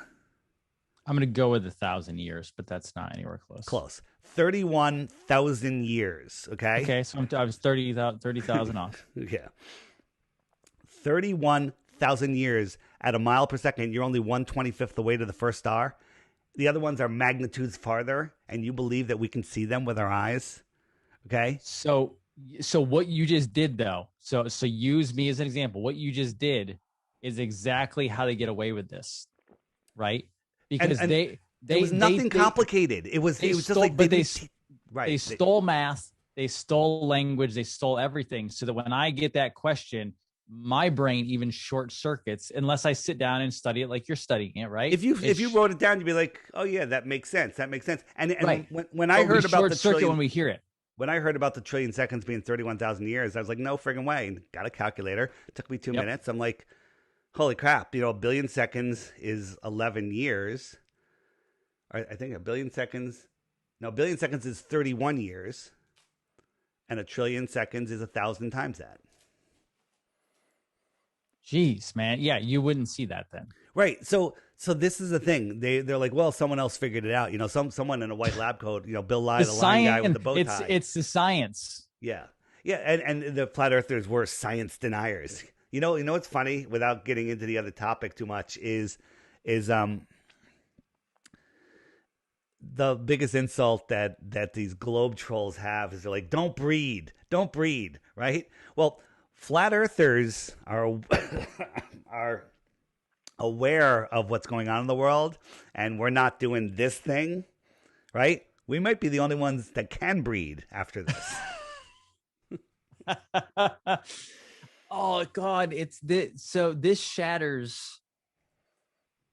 I'm going to go with 1,000 years, but that's not anywhere close. Close. 31,000 years. Okay. Okay. So I was 30,000 off. Yeah. 31,000 years at a mile per second. You're only 1/25th the way to the first star. The other ones are magnitudes farther, and you believe that we can see them with our eyes. Okay. So what you just did though, so use me as an example. What you just did is exactly how they get away with this, right? Because it was nothing complicated. It was just like they stole math, they stole language, they stole everything. So that when I get that question, my brain even short circuits unless I sit down and study it like you're studying it, right? If you wrote it down, you'd be like, oh yeah, that makes sense. That makes sense. And Right. when I But we heard about short the circuit trillion when we hear it. when I heard about the trillion seconds being 31,000 years, I was like, no friggin' way. And got a calculator. It took me 2 minutes. I'm like, holy crap, a billion seconds is 11 years. I think a billion seconds, no, a billion seconds is 31 years. And a trillion seconds is 1,000 times that. Jeez, man. Yeah, you wouldn't see that then. Right. So this is the thing. They're like, well, someone else figured it out. Someone in a white lab coat. Bill Nye, the line guy with the bow tie. It's the science. Yeah, yeah. And the flat earthers were science deniers. What's funny, without getting into the other topic too much, is the biggest insult that these globe trolls have is they're like, don't breed, right? Well, flat earthers are are aware of what's going on in the world, and we're not doing this thing, right? We might be the only ones that can breed after this. Oh God, so this shatters.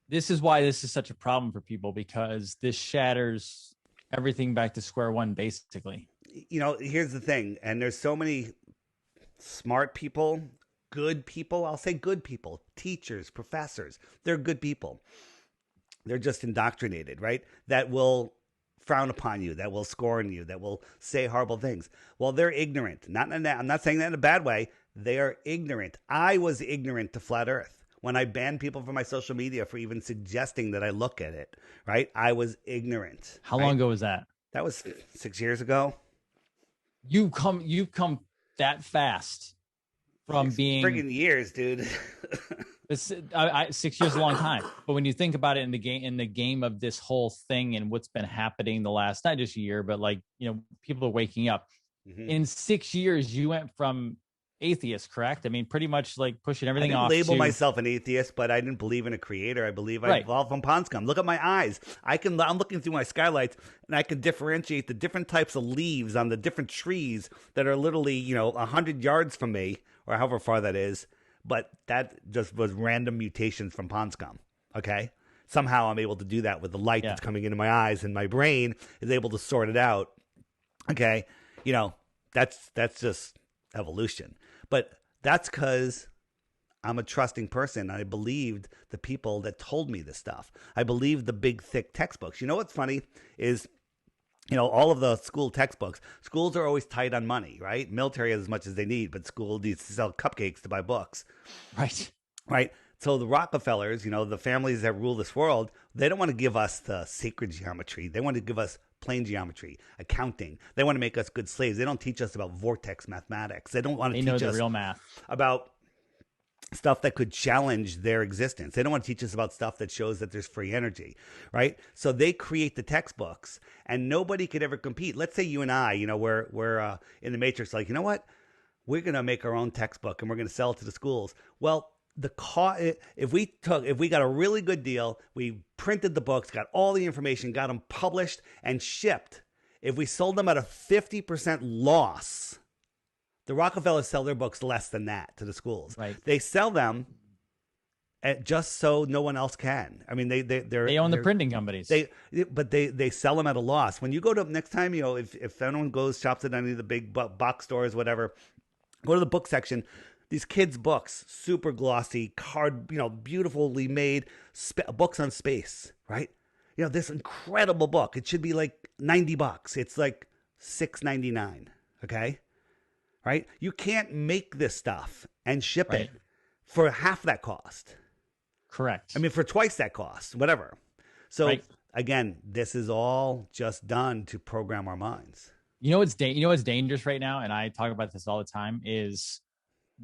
This is why this is such a problem for people, because this shatters everything back to square one, basically. Here's the thing, and there's so many smart people, good people. I'll say good people, teachers, professors. They're good people. They're just indoctrinated, right? That will frown upon you, that will scorn you, that will say horrible things. Well, they're ignorant. I'm not saying that in a bad way. They are ignorant. I was ignorant to flat Earth. When I banned people from my social media for even suggesting that I look at it, right? I was ignorant. How long ago was that? That was 6 years ago. You've come that fast from being friggin' years, dude. 6 years is a long time. But when you think about it in the game of this whole thing and what's been happening the last, not just year, but people are waking up. Mm-hmm. In 6 years, you went from atheist, correct? I mean, pretty much like pushing everything off. I didn't label myself an atheist, but I didn't believe in a creator. I believe I evolved from pond scum. Look at my eyes. I'm looking through my skylights, and I can differentiate the different types of leaves on the different trees that are literally 100 yards from me, or however far that is. But that just was random mutations from pond scum. Okay, somehow I'm able to do that with the light that's coming into my eyes, and my brain is able to sort it out. Okay, that's just evolution. But that's because I'm a trusting person. I believed the people that told me this stuff. I believed the big, thick textbooks. What's funny is, all of the school textbooks, schools are always tight on money, right? Military has as much as they need, but school needs to sell cupcakes to buy books. Right. Right. So the Rockefellers, the families that rule this world, they don't want to give us the sacred geometry. They want to give us plain geometry, accounting. They want to make us good slaves. They don't teach us about vortex mathematics. They don't want to teach us real math about stuff that could challenge their existence. They don't want to teach us about stuff that shows that there's free energy, right? So they create the textbooks, and nobody could ever compete. Let's say you and I, we're in the Matrix, like, you know what? We're going to make our own textbook, and we're going to sell it to the schools. Well, if we got a really good deal, we printed the books, got all the information, got them published and shipped. If we sold them at a 50% loss, the Rockefellers sell their books less than that to the schools. Right. They sell them just so no one else can. I mean, they own the printing companies. They sell them at a loss. When you go to next time, if anyone shops at any of the big box stores, whatever, go to the book section. These kids' books, super glossy, beautifully made books on space, right? This incredible book. It should be like $90. It's like $6.99. Okay, right? You can't make this stuff and ship it for half that cost. Correct. I mean, for twice that cost, whatever. So again, this is all just done to program our minds. What's dangerous right now, and I talk about this all the time, is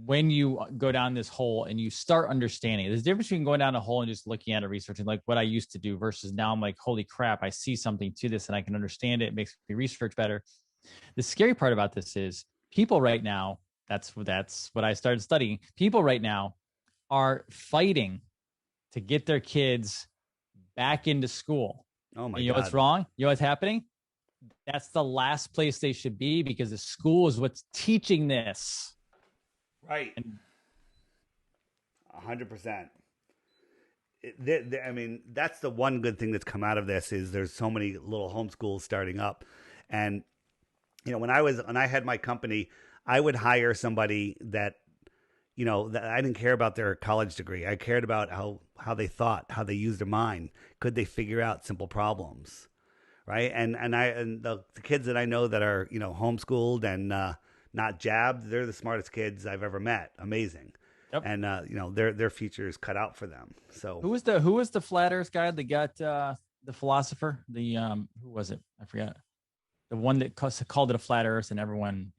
when you go down this hole and you start understanding, there's a difference between going down a hole and just looking at a research and like what I used to do versus now I'm like, holy crap, I see something to this and I can understand it. It makes me research better. The scary part about this is people right now, that's what I started studying. People right now are fighting to get their kids back into school. Oh my God. What's wrong? You know what's happening? That's the last place they should be because the school is what's teaching this. Right. 100%. I mean, that's the one good thing that's come out of this is there's so many little homeschools starting up, and when I had my company, I would hire somebody that that I didn't care about their college degree. I cared about how they thought, how they used their mind. Could they figure out simple problems, right? And the kids that I know that are homeschooled and not jabbed, they're the smartest kids I've ever met. Amazing. Yep. And their future is cut out for them. So who was the flat Earth guy that got the philosopher? The who was it? I forgot. The one that called it a flat Earth, and everyone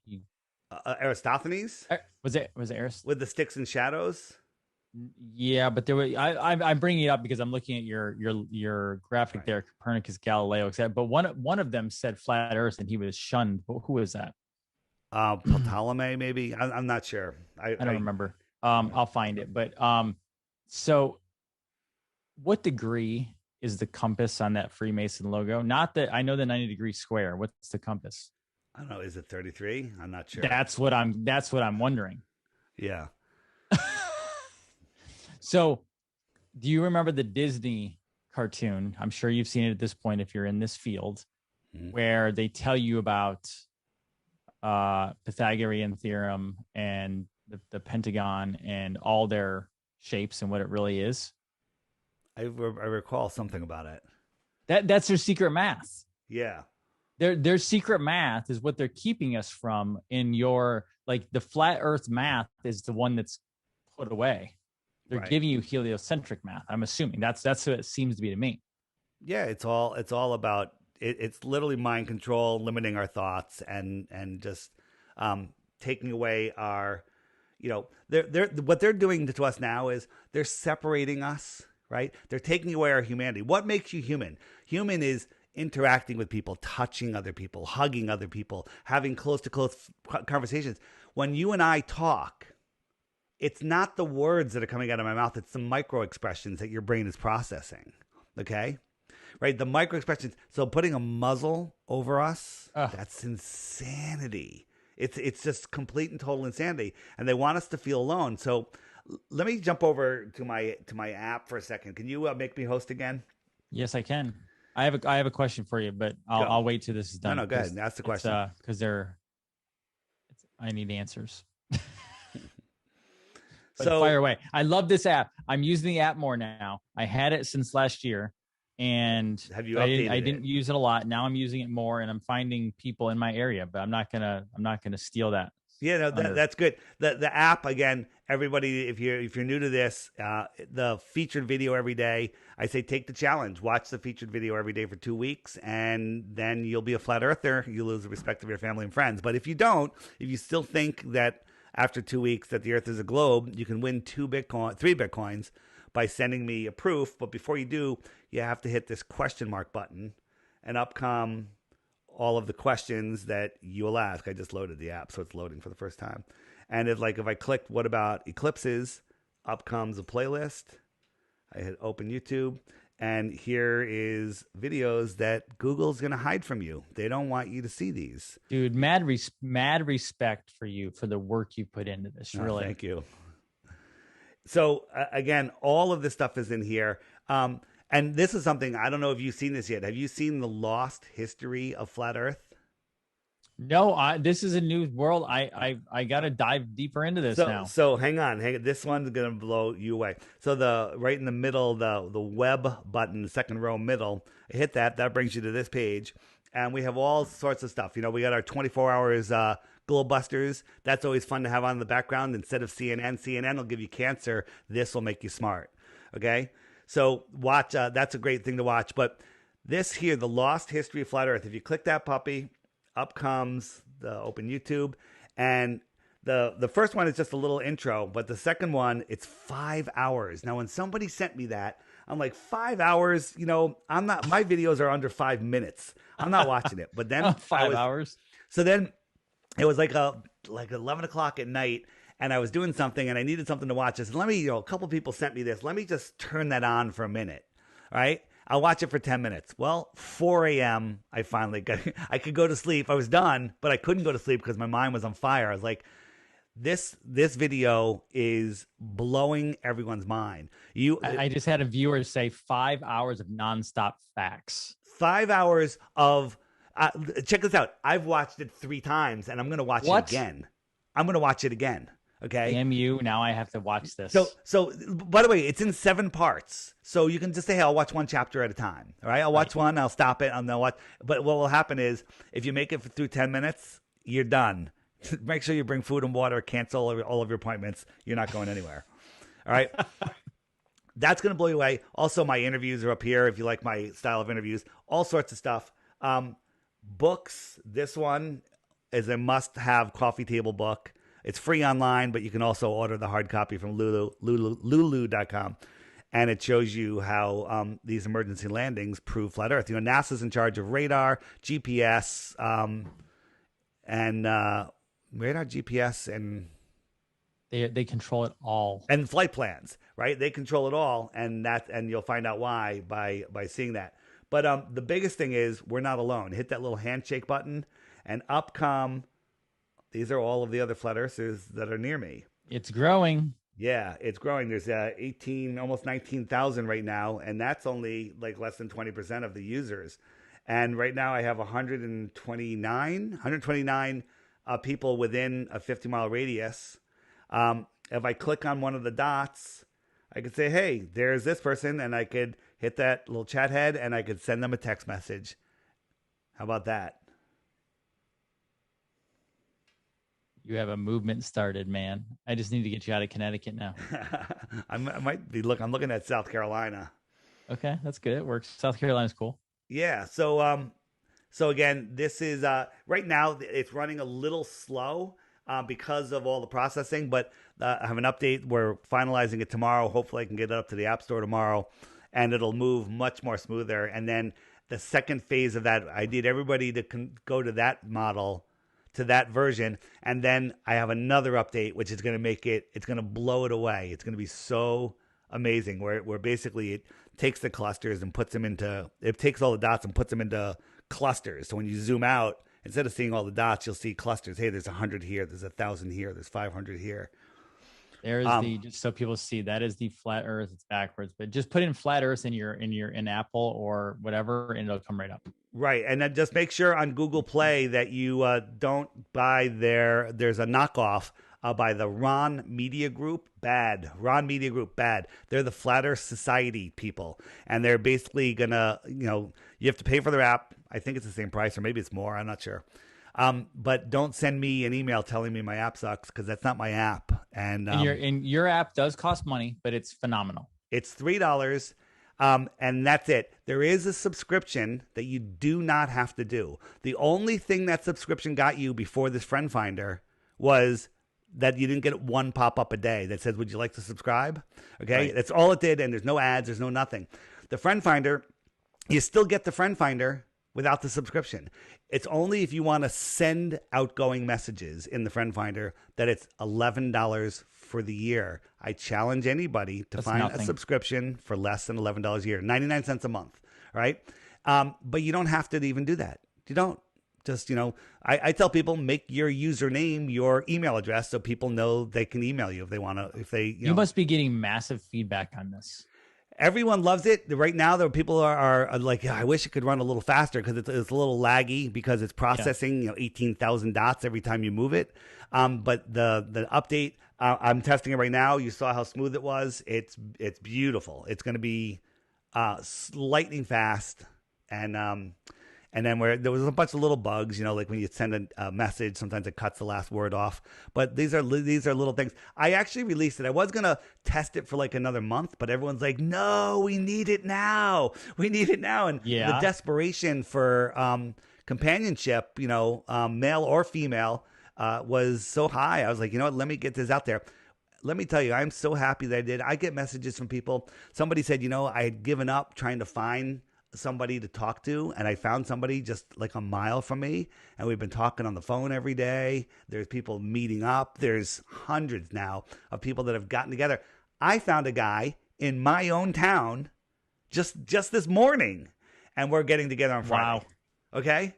Aristophanes was it Arist? with the sticks and shadows. Yeah, but there were I'm bringing it up because I'm looking at your graphic Right. there, Copernicus, Galileo, etc. But one of them said flat Earth, and he was shunned. Who is that? Ptolemy, maybe. I'm not sure. I don't remember. I'll find it. But so what degree is the compass on that Freemason logo? Not that I know the 90-degree square. What's the compass? I don't know. Is it 33? I'm not sure. That's what I'm wondering. Yeah. So, do you remember the Disney cartoon? I'm sure you've seen it at this point if you're in this field, where they tell you about Pythagorean theorem and the Pentagon and all their shapes and what it really is. I recall something about it. That's their secret math. Yeah. Their secret math is what they're keeping us from in your, like, the flat Earth math is the one that's put away. They're Right. giving you heliocentric math. I'm assuming that's what it seems to be to me. Yeah, it's all about it. It's literally mind control, limiting our thoughts, and just taking away our, they're what they're doing to us now is they're separating us, right? They're taking away our humanity. What makes you human? Human is interacting with people, touching other people, hugging other people, having close to close conversations. When you and I talk, it's not the words that are coming out of my mouth. It's the micro expressions that your brain is processing. Okay. Right. The micro expressions. So putting a muzzle over us, that's insanity. It's just complete and total insanity. And they want us to feel alone. So let me jump over to my app for a second. Can you make me host again? Yes, I can. I have a question for you, but I'll wait till this is done. No, go ahead. Ask the question. Because I need answers. So fire away. I love this app. I'm using the app more now. I had it since last year, and have you updated it? I didn't use it a lot. Now I'm using it more, and I'm finding people in my area. But I'm not gonna steal that. Yeah, no, that's good. The app, again, everybody, if you're new to this, the featured video every day, I say take the challenge. Watch the featured video every day for 2 weeks, and then you'll be a flat earther. You lose the respect of your family and friends. But if you don't, if you still think that after 2 weeks that the earth is a globe, you can win 3 Bitcoins by sending me a proof. But before you do, you have to hit this question mark button, and up come all of the questions that you will ask. I just loaded the app, so it's loading for the first time. And if I clicked, what about eclipses? Up comes a playlist. I hit open YouTube, and here is videos that Google's going to hide from you. They don't want you to see these. Dude, mad respect for you for the work you put into this. Really, thank you. So again, all of this stuff is in here. And this is something, I don't know if you've seen this yet. Have you seen the lost history of flat Earth? No, this is a new world. I got to dive deeper into this now. So hang on. This one's going to blow you away. So right in the middle, the web button, the second row middle, hit that. That brings you to this page. And we have all sorts of stuff. We got our 24 hours Globebusters. That's always fun to have on in the background. Instead of CNN will give you cancer. This will make you smart. Okay? So watch, that's a great thing to watch. But this here, the lost history of flat Earth, if you click that puppy, up comes the open YouTube. And the first one is just a little intro, but the second one, it's 5 hours. Now, when somebody sent me that, I'm like, 5 hours, I'm not, my videos are under 5 minutes. I'm not watching it. But then 5 hours. So then it was like 11 o'clock at night. And I was doing something and I needed something to watch. I said, let me, a couple people sent me this. Let me just turn that on for a minute. All right. I'll watch it for 10 minutes. Well, 4 a.m. I finally I could go to sleep. I was done, but I couldn't go to sleep because my mind was on fire. I was like, this video is blowing everyone's mind. I just had a viewer say 5 hours of nonstop facts. 5 hours of check this out. I've watched it 3 times, and I'm going to watch it again. I'm going to watch it again. Okay. Damn you! Now I have to watch this. So by the way, it's in 7 parts. So you can just say, "Hey, I'll watch one chapter at a time." All right. I'll watch one. I'll stop it. I'll watch. But what will happen is, if you make it through 10 minutes, you're done. Make sure you bring food and water. Cancel all of your appointments. You're not going anywhere. All right. That's going to blow you away. Also, my interviews are up here if you like my style of interviews. All sorts of stuff. Books. This one is a must-have coffee table book. It's free online, but you can also order the hard copy from Lulu.com. And it shows you how these emergency landings prove flat Earth. You know, NASA's in charge of radar, GPS, and radar, GPS, and they control it all. And flight plans, right? They control it all, and you'll find out why by seeing that. But the biggest thing is we're not alone. Hit that little handshake button, and up come. These are all of the other flat earthers that are near me. It's growing. Yeah, it's growing. There's 18, almost 19,000 right now, and that's only like less than 20% of the users. And right now I have 129 people within a 50-mile radius. If I click on one of the dots, I could say, hey, there's this person, and I could hit that little chat head, and I could send them a text message. How about that? You have a movement started, man. I just need to get you out of Connecticut now. I might be I'm looking at South Carolina. Okay, that's good. It works. South Carolina's cool. Yeah. So again, this is right now it's running a little slow because of all the processing, but I have an update. We're finalizing it tomorrow. Hopefully I can get it up to the App Store tomorrow, and it'll move much more smoother. And then the second phase of that, I need everybody to go to that model, to that version, and then I have another update which is going to it's going to blow it away. It's going to be so amazing where basically it takes the clusters and it takes all the dots and puts them into clusters. So when you zoom out, instead of seeing all the dots, you'll see clusters. Hey, there's 100 here, there's 1,000 here, there's 500 here. There's just so people see, that is the flat Earth. It's backwards, but just put in flat Earth in Apple or whatever, and it'll come right up. Right, and then just make sure on Google Play that you don't buy there's a knockoff by the Ron Media Group. Bad. Ron Media Group, bad. They're the Flat Earth Society people, and they're basically gonna, you have to pay for their app. I think it's the same price, or maybe it's more. I'm not sure. But don't send me an email telling me my app sucks, because that's not my app. And your app does cost money, but it's phenomenal. It's $3. And that's it. There is a subscription that you do not have to do. The only thing that subscription got you before this friend finder was that you didn't get one pop-up a day that says, would you like to subscribe? Okay. Right. That's all it did. And there's no ads. There's no nothing. The friend finder, you still get the friend finder without the subscription. It's only if you want to send outgoing messages in the friend finder that it's $11 for the year. I challenge anybody to find a subscription for less than $11 a year, 99 cents a month, right? But you don't have to even do that. You don't. Just, I tell people, make your username your email address so people know they can email you if they want to, You must be getting massive feedback on this. Everyone loves it. Right now, there people are like, I wish it could run a little faster because it's a little laggy because it's processing 18,000 dots every time you move it. But the update, I'm testing it right now. You saw how smooth it was. It's beautiful. It's going to be lightning fast, and then there was a bunch of little bugs, like when you send a message, sometimes it cuts the last word off. But these are little things. I actually released it. I was going to test it for like another month, but everyone's like, no, we need it now. We need it now. And the desperation for companionship, male or female, was so high. I was like, you know what, let me get this out there. Let me tell you, I'm so happy that I did. I get messages from people. Somebody said, I had given up trying to find somebody to talk to, and I found somebody just like a mile from me, and we've been talking on the phone every day. There's people meeting up. There's hundreds now of people that have gotten together. I found a guy in my own town just this morning, and we're getting together on Friday. Wow. Okay?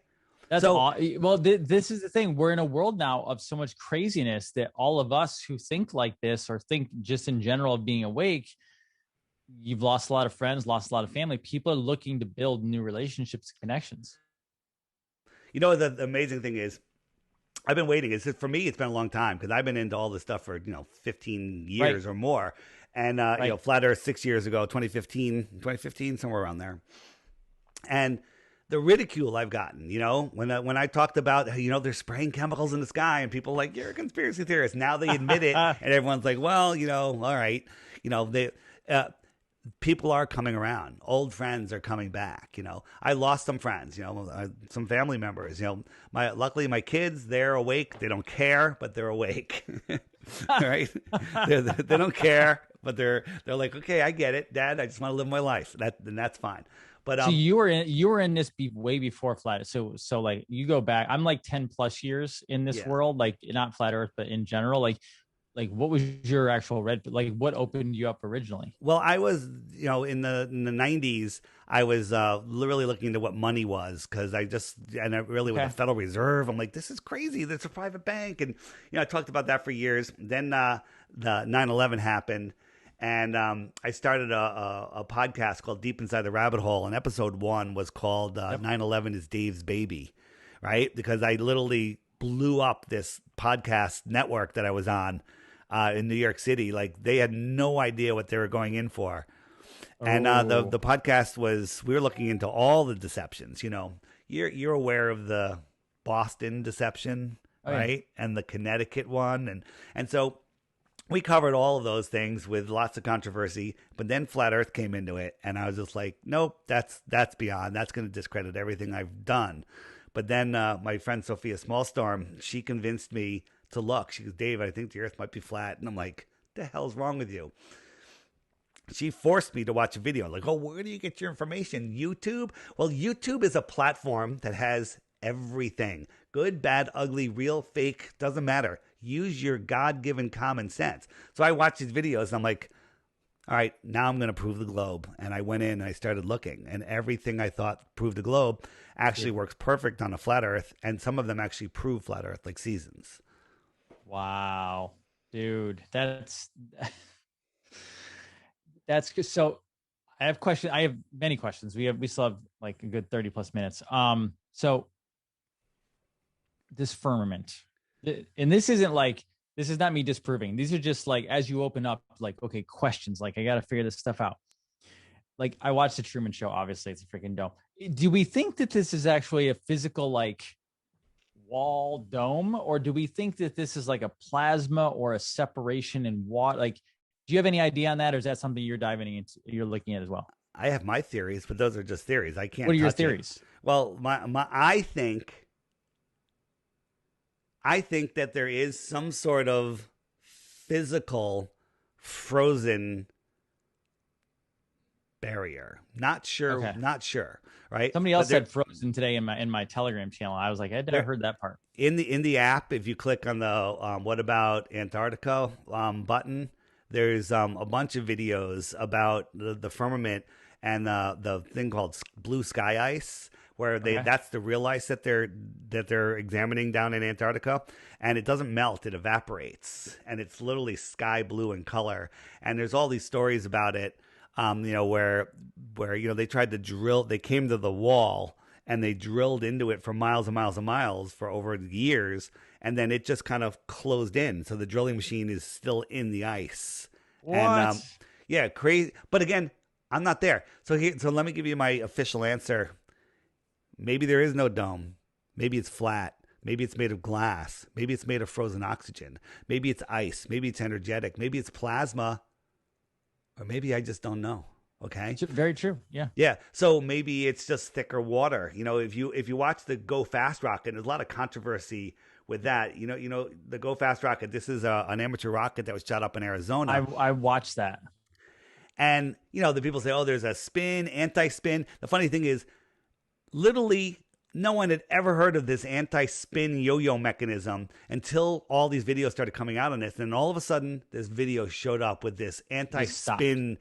That's So all. Well, this is the thing. We're in a world now of so much craziness that all of us who think like this or think just in general of being awake, you've lost a lot of friends, lost a lot of family. People are looking to build new relationships, connections. the amazing thing is, I've been waiting. It's for me. It's been a long time because I've been into all this stuff for 15 Right. years or more. And Right. Flat Earth 6 years ago, 2015, somewhere around there. And the ridicule I've gotten, when I talked about, they're spraying chemicals in the sky, and people are like, you're a conspiracy theorist. Now they admit it, and everyone's like, well, all right, they. People are coming around. Old friends are coming back. I lost some friends. Some family members. Luckily my kids, they're awake. They don't care, but they're awake. Right? They don't care, but they're like, okay, I get it, Dad. I just want to live my life. Then that's fine. But So you were in this way before flat. So like you go back. I'm like 10 plus years in this yeah. world, like not flat Earth, but in general. Like what was your actual red? Like what opened you up originally? Well, I was, in the 90s, I was literally looking into what money was because and I really with the Okay. Federal Reserve, I'm like, this is crazy. There's a private bank. And, I talked about that for years. Then the 9/11 happened. And I started a podcast called Deep Inside the Rabbit Hole. And episode 1 was called Yep. 9/11 is Dave's Baby, right? Because I literally blew up this podcast network that I was on in New York City. Like they had no idea what they were going in for. And Oh, the podcast we were looking into all the deceptions. You're aware of the Boston deception, oh yeah. right? And the Connecticut one, and so we covered all of those things with lots of controversy. But then Flat Earth came into it, and I was just like, nope, that's beyond. That's going to discredit everything I've done. But then my friend Sophia Smallstorm, she convinced me to look. She goes, Dave, I think the Earth might be flat, and I'm like, the hell's wrong with you? She forced me to watch a video. Like, oh, where do you get your information? YouTube? Well, YouTube is a platform that has everything. Good, bad, ugly, real, fake, doesn't matter. Use your God given common sense. So I watched these videos and I'm like, all right, now I'm going to prove the globe. And I went in and I started looking, and everything I thought proved the globe actually Yeah. works perfect on a flat Earth. And some of them actually prove flat Earth, like seasons. Wow, dude, that's good. So I have questions. I have many questions. We still have like a good 30 plus minutes. So this firmament, and this is not me disproving. These are just like as you open up, like okay, questions. Like I got to figure this stuff out. Like I watched the Truman Show. Obviously, it's a freaking dome. Do we think that this is actually a physical like wall dome, or do we think that this is like a plasma or a separation in water? Like, do you have any idea on that, or is that something you're diving into? You're looking at as well. I have my theories, but those are just theories. I What can't are your touch it. theories? Well, I think that there is some sort of physical frozen barrier. Not sure, Okay. not sure, right? Somebody But else there said frozen today in my Telegram channel. I was like, I there heard that part. in the app, if you click on the what about Antarctica button, there's a bunch of videos about the firmament and the thing called blue sky ice, where Okay. that's the real ice that they're examining down in Antarctica, and it doesn't melt, it evaporates, and it's literally sky blue in color. And there's all these stories about it, where they tried to drill, they came to the wall and they drilled into it for miles and miles and miles for over years, and then it just kind of closed in. So the drilling machine is still in the ice, and What? yeah, crazy. But again, I'm not there. So let me give you my official answer. Maybe there is no dome. Maybe it's flat. Maybe it's made of glass. Maybe it's made of frozen oxygen. Maybe it's ice. Maybe it's energetic. Maybe it's plasma, or maybe I just don't know. Okay. Very true. Yeah. Yeah, so maybe it's just thicker water. If you watch the Go Fast rocket, there's a lot of controversy with that. The Go Fast rocket. This is an amateur rocket that was shot up in I Arizona, I watched that. and the people say, "Oh, there's a spin, anti-spin." The funny thing is, literally, no one had ever heard of this anti-spin yo-yo mechanism until all these videos started coming out on this, and all of a sudden, this video showed up with this Just stopped. anti-spin,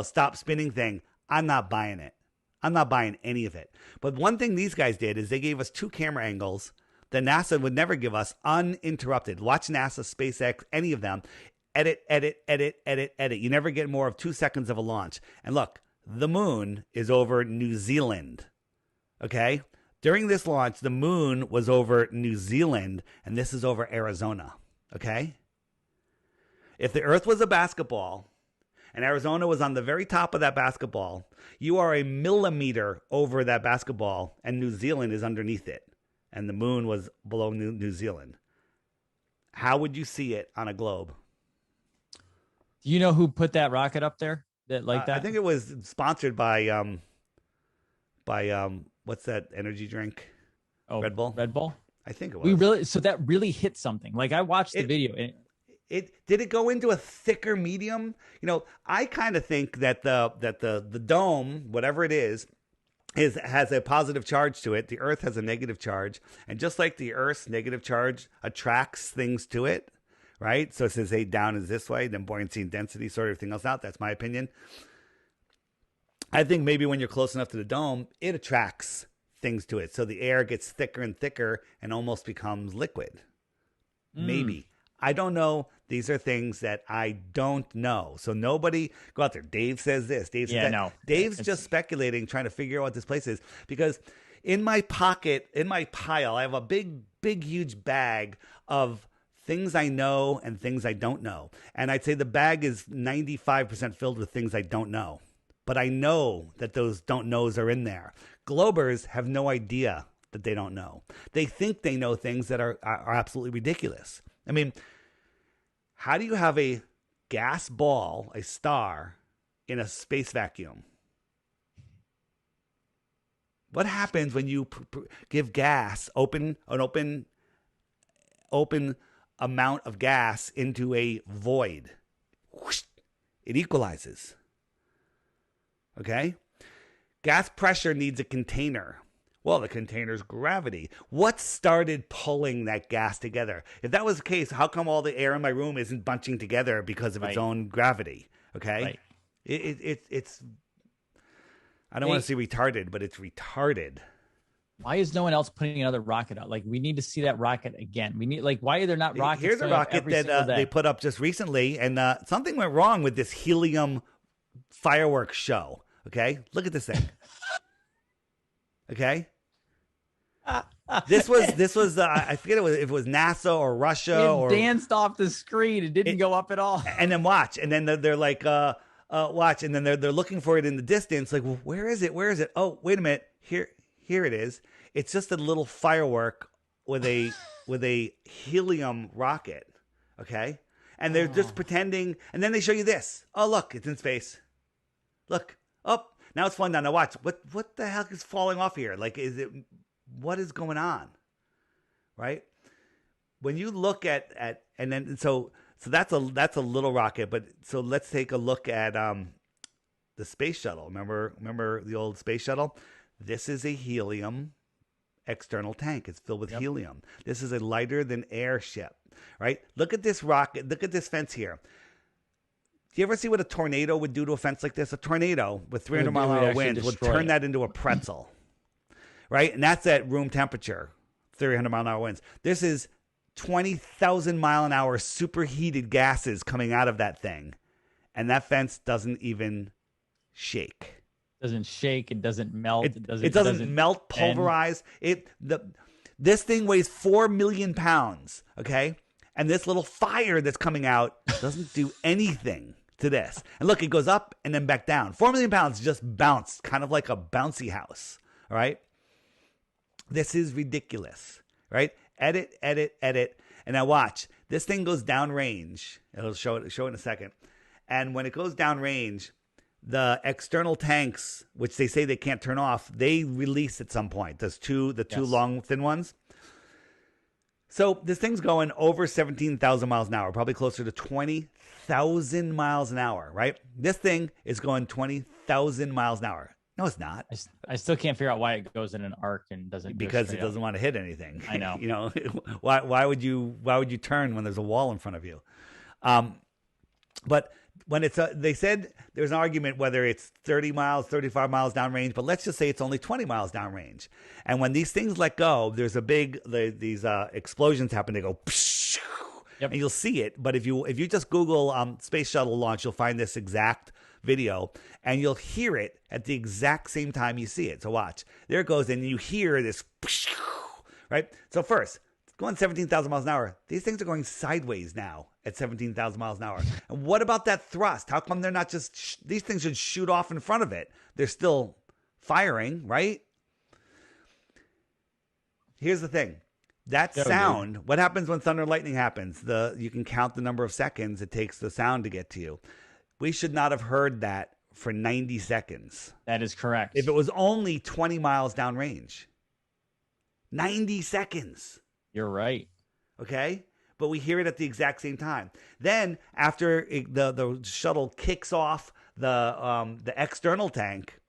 stop spinning thing. I'm not buying it. I'm not buying any of it. But one thing these guys did is they gave us 2 camera angles that NASA would never give us uninterrupted. Watch NASA, SpaceX, any of them. Edit, edit, edit, edit, edit. You never get more of 2 seconds of a launch. And look, the moon is over New Zealand. Okay? During this launch, the moon was over New Zealand, and this is over Arizona. Okay? If the Earth was a basketball, and Arizona was on the very top of that basketball, you are a millimeter over that basketball, and New Zealand is underneath it. And the moon was below New Zealand. How would you see it on a globe? Do you know who put that rocket up there? That that? I think it was sponsored by what's that energy drink? Oh, Red Bull. Red Bull. I think it was. So that really hit something. Like I watched the video. And did it go into a thicker medium? You know, I kind of think that the dome, whatever it is has a positive charge to it. The Earth has a negative charge, and just like the Earth's negative charge attracts things to it, right? So it says, hey, down is this way, then buoyancy and density sort everything else out. That's my opinion. I think maybe when you're close enough to the dome, it attracts things to it. So the air gets thicker and thicker and almost becomes liquid. Maybe. I don't know. These are things that I don't know. So nobody go out there. Dave says this. Dave says that. No. Dave's just speculating, trying to figure out what this place is. Because in my pocket, in my pile, I have a big, huge bag of things I know and things I don't know. And I'd say the bag is 95% filled with things I don't know. But I know that those don't knows are in there. Globers have no idea that they don't know. They think they know things that are absolutely ridiculous. I mean, how do you have a gas ball, a star, in a space vacuum? What happens when you give gas, an open amount of gas into a void? Whoosh, it equalizes. Okay? Gas pressure needs a container. Well, the container's gravity. What started pulling that gas together? If that was the case, how come all the air in my room isn't bunching together because of its own gravity? Okay? Right. It's I don't want to say retarded, but it's retarded. Why is no one else putting another rocket out? Like, we need to see that rocket again. We need, like, why are there not rockets? Here's a rocket that they put up just recently, and something went wrong with this helium fireworks show. Okay? Look at this thing. Okay? This was I forget if it was NASA or Russia or danced off the screen. It didn't go up at all. And then watch, and then they're like watch, and then they're looking for it in the distance. Like, well, where is it? Where is it? Oh, wait a minute. Here it is. It's just a little firework with a helium rocket. Okay, and they're just pretending, and then they show you this. Oh, look, it's in space. Look, oh, now it's falling down. Now watch. What the heck is falling off here? Like, is it? What is going on? Right? When you look at and then so that's a little rocket, but so let's take a look at the space shuttle. Remember the old space shuttle? This is a helium external tank. It's filled with helium. This is a lighter than air ship, right? Look at this rocket. Look at this fence here. Do you ever see what a tornado would do to a fence like this? A tornado with 300-mile-an-hour winds would turn that into a pretzel. Right? And that's at room temperature, 300-mile-an-hour winds. This is 20,000-mile-an-hour superheated gases coming out of that thing. And that fence doesn't even shake. Doesn't shake. It doesn't melt. It doesn't melt, pulverize. This thing weighs 4 million pounds, okay? And this little fire that's coming out doesn't do anything to this. And look, it goes up and then back down. 4 million pounds just bounced, kind of like a bouncy house, all right? This is ridiculous, right? Edit. And now watch. This thing goes downrange. It'll show it in a second. And when it goes downrange, the external tanks, which they say they can't turn off, they release at some point. The two long, thin ones. So this thing's going over 17,000 miles an hour, probably closer to 20,000 miles an hour, right? This thing is going 20,000 miles an hour. No, it's not. I still can't figure out why it goes in an arc and doesn't. Because it doesn't want to hit anything. I know. You know, why would you turn when there's a wall in front of you? But when it's they said there's an argument whether it's 30 miles, 35 miles downrange, but let's just say it's only 20 miles downrange. And when these things let go, there's a big these explosions happen. They go, Yep. and you'll see it. But if you just Google space shuttle launch, you'll find this exact video, and you'll hear it at the exact same time you see it. So watch, there it goes, and you hear this, right? So first, going 17,000 miles an hour. These things are going sideways now at 17,000 miles an hour. And what about that thrust? How come they're not just, these things should shoot off in front of it. They're still firing, right? Here's the thing. That sound, what happens when thunder and lightning happens? You can count the number of seconds it takes the sound to get to you. We should not have heard that for 90 seconds. That is correct. If it was only 20 miles downrange. 90 seconds. You're right. Okay? But we hear it at the exact same time. Then after the shuttle kicks off the external tank,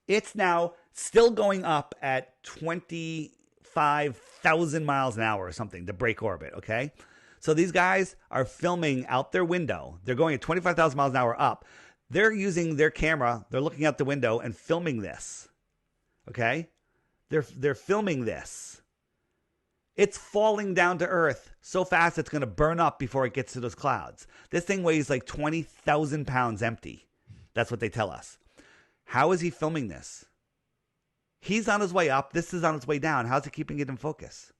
it's now still going up at 25,000 miles an hour or something to break orbit, okay? So these guys are filming out their window. They're going at 25,000 miles an hour up. They're using their camera. They're looking out the window and filming this, okay? They're filming this. It's falling down to Earth so fast it's going to burn up before it gets to those clouds. This thing weighs like 20,000 pounds empty. That's what they tell us. How is he filming this? He's on his way up. This is on its way down. How's he keeping it in focus?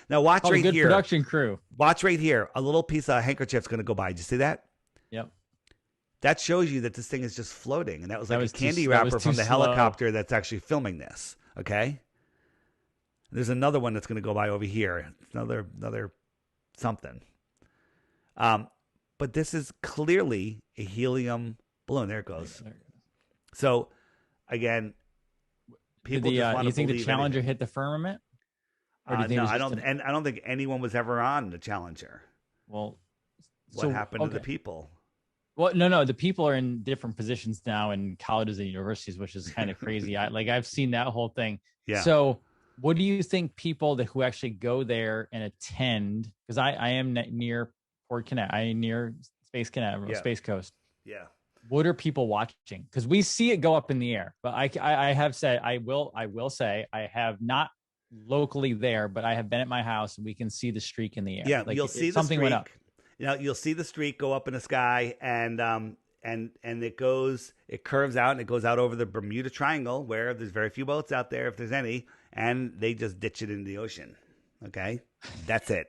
Now watch right good here. Production crew. Watch right here. A little piece of handkerchief's going to go by. Did you see that? Yep. That shows you that this thing is just floating. And that was like a candy that wrapper was from too the slow. helicopter that's actually filming this. Okay? There's another one that's going to go by over here. Another something. But this is clearly a helium balloon. There it goes. So, again, people just want to you think believe the Challenger anything. hit the firmament? Or do you think it No, was I just don't. And I don't think anyone was ever on the Challenger. Well, What happened to the people? Well, no. The people are in different positions now in colleges and universities, which is kind of crazy. I've seen that whole thing. Yeah. So, what do you think people who actually go there and attend? Because I am near Port Canaveral, I am near Space Canaveral, Yeah. Space Coast. Yeah. What are people watching? Because we see it go up in the air. But I have said I will say I have not locally there, but I have been at my house and we can see the streak in the air. Yeah, like you'll see the something streak. went up. You'll see the streak go up in the sky, and it curves out, and it goes out over the Bermuda Triangle, where there's very few boats out there, if there's any, and they just ditch it in the ocean. Okay, that's it.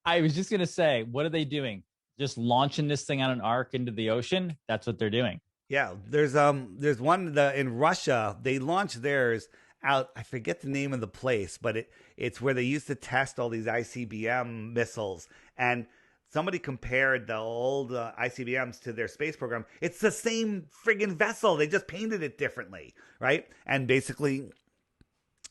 I was just gonna say, what are they doing? Just launching this thing on an arc into the ocean? That's what they're doing. Yeah, there's one in Russia. They launched theirs out. I forget the name of the place, but it's where they used to test all these ICBM missiles. And somebody compared the old ICBMs to their space program. It's the same friggin' vessel. They just painted it differently, right? And basically,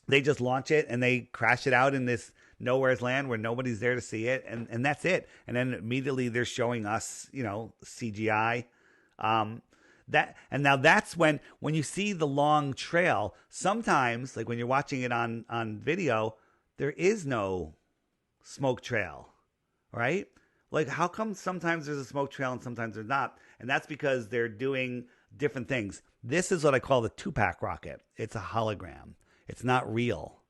they just launch it and they crash it out in this nowhere's land where nobody's there to see it, and that's it. And then immediately they're showing us, CGI. Now that's when you see the long trail, sometimes, like when you're watching it on video, there is no smoke trail, right? Like, how come sometimes there's a smoke trail and sometimes there's not? And that's because they're doing different things. This is what I call the 2-pack rocket. It's a hologram. It's not real,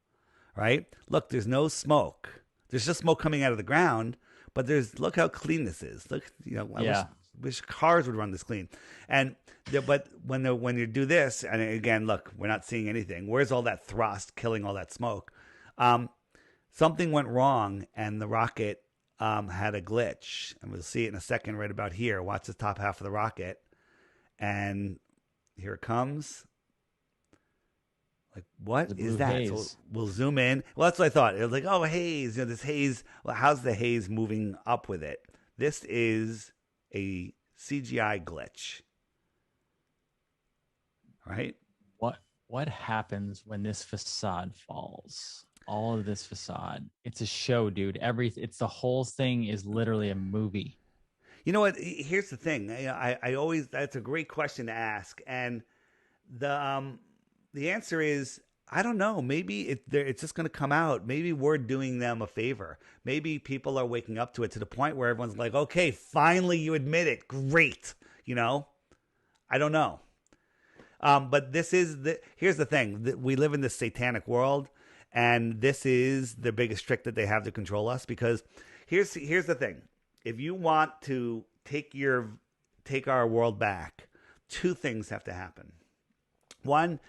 right? Look, there's no smoke. There's just smoke coming out of the ground, but look how clean this is. Look, I wish cars would run this clean. But when you do this, and again, look, we're not seeing anything. Where's all that thrust killing all that smoke? Something went wrong, and the rocket had a glitch, and we'll see it in a second right about here. Watch the top half of the rocket, and here it comes. Like, what is that? So we'll zoom in. Well, that's what I thought. It was like, oh, haze. This haze. Well, how's the haze moving up with it? This is a CGI glitch, right? What happens when this facade falls? All of this facade. It's a show, dude. It's the whole thing is literally a movie. You know what? Here's the thing. I always, that's a great question to ask, and the answer is, I don't know. Maybe it's just going to come out. Maybe we're doing them a favor. Maybe people are waking up to it to the point where everyone's like, okay, finally you admit it. Great. You know, I don't know. But here's the thing. We live in this satanic world, and this is the biggest trick that they have to control us. Because here's the thing. If you want to take our world back, two things have to happen. One,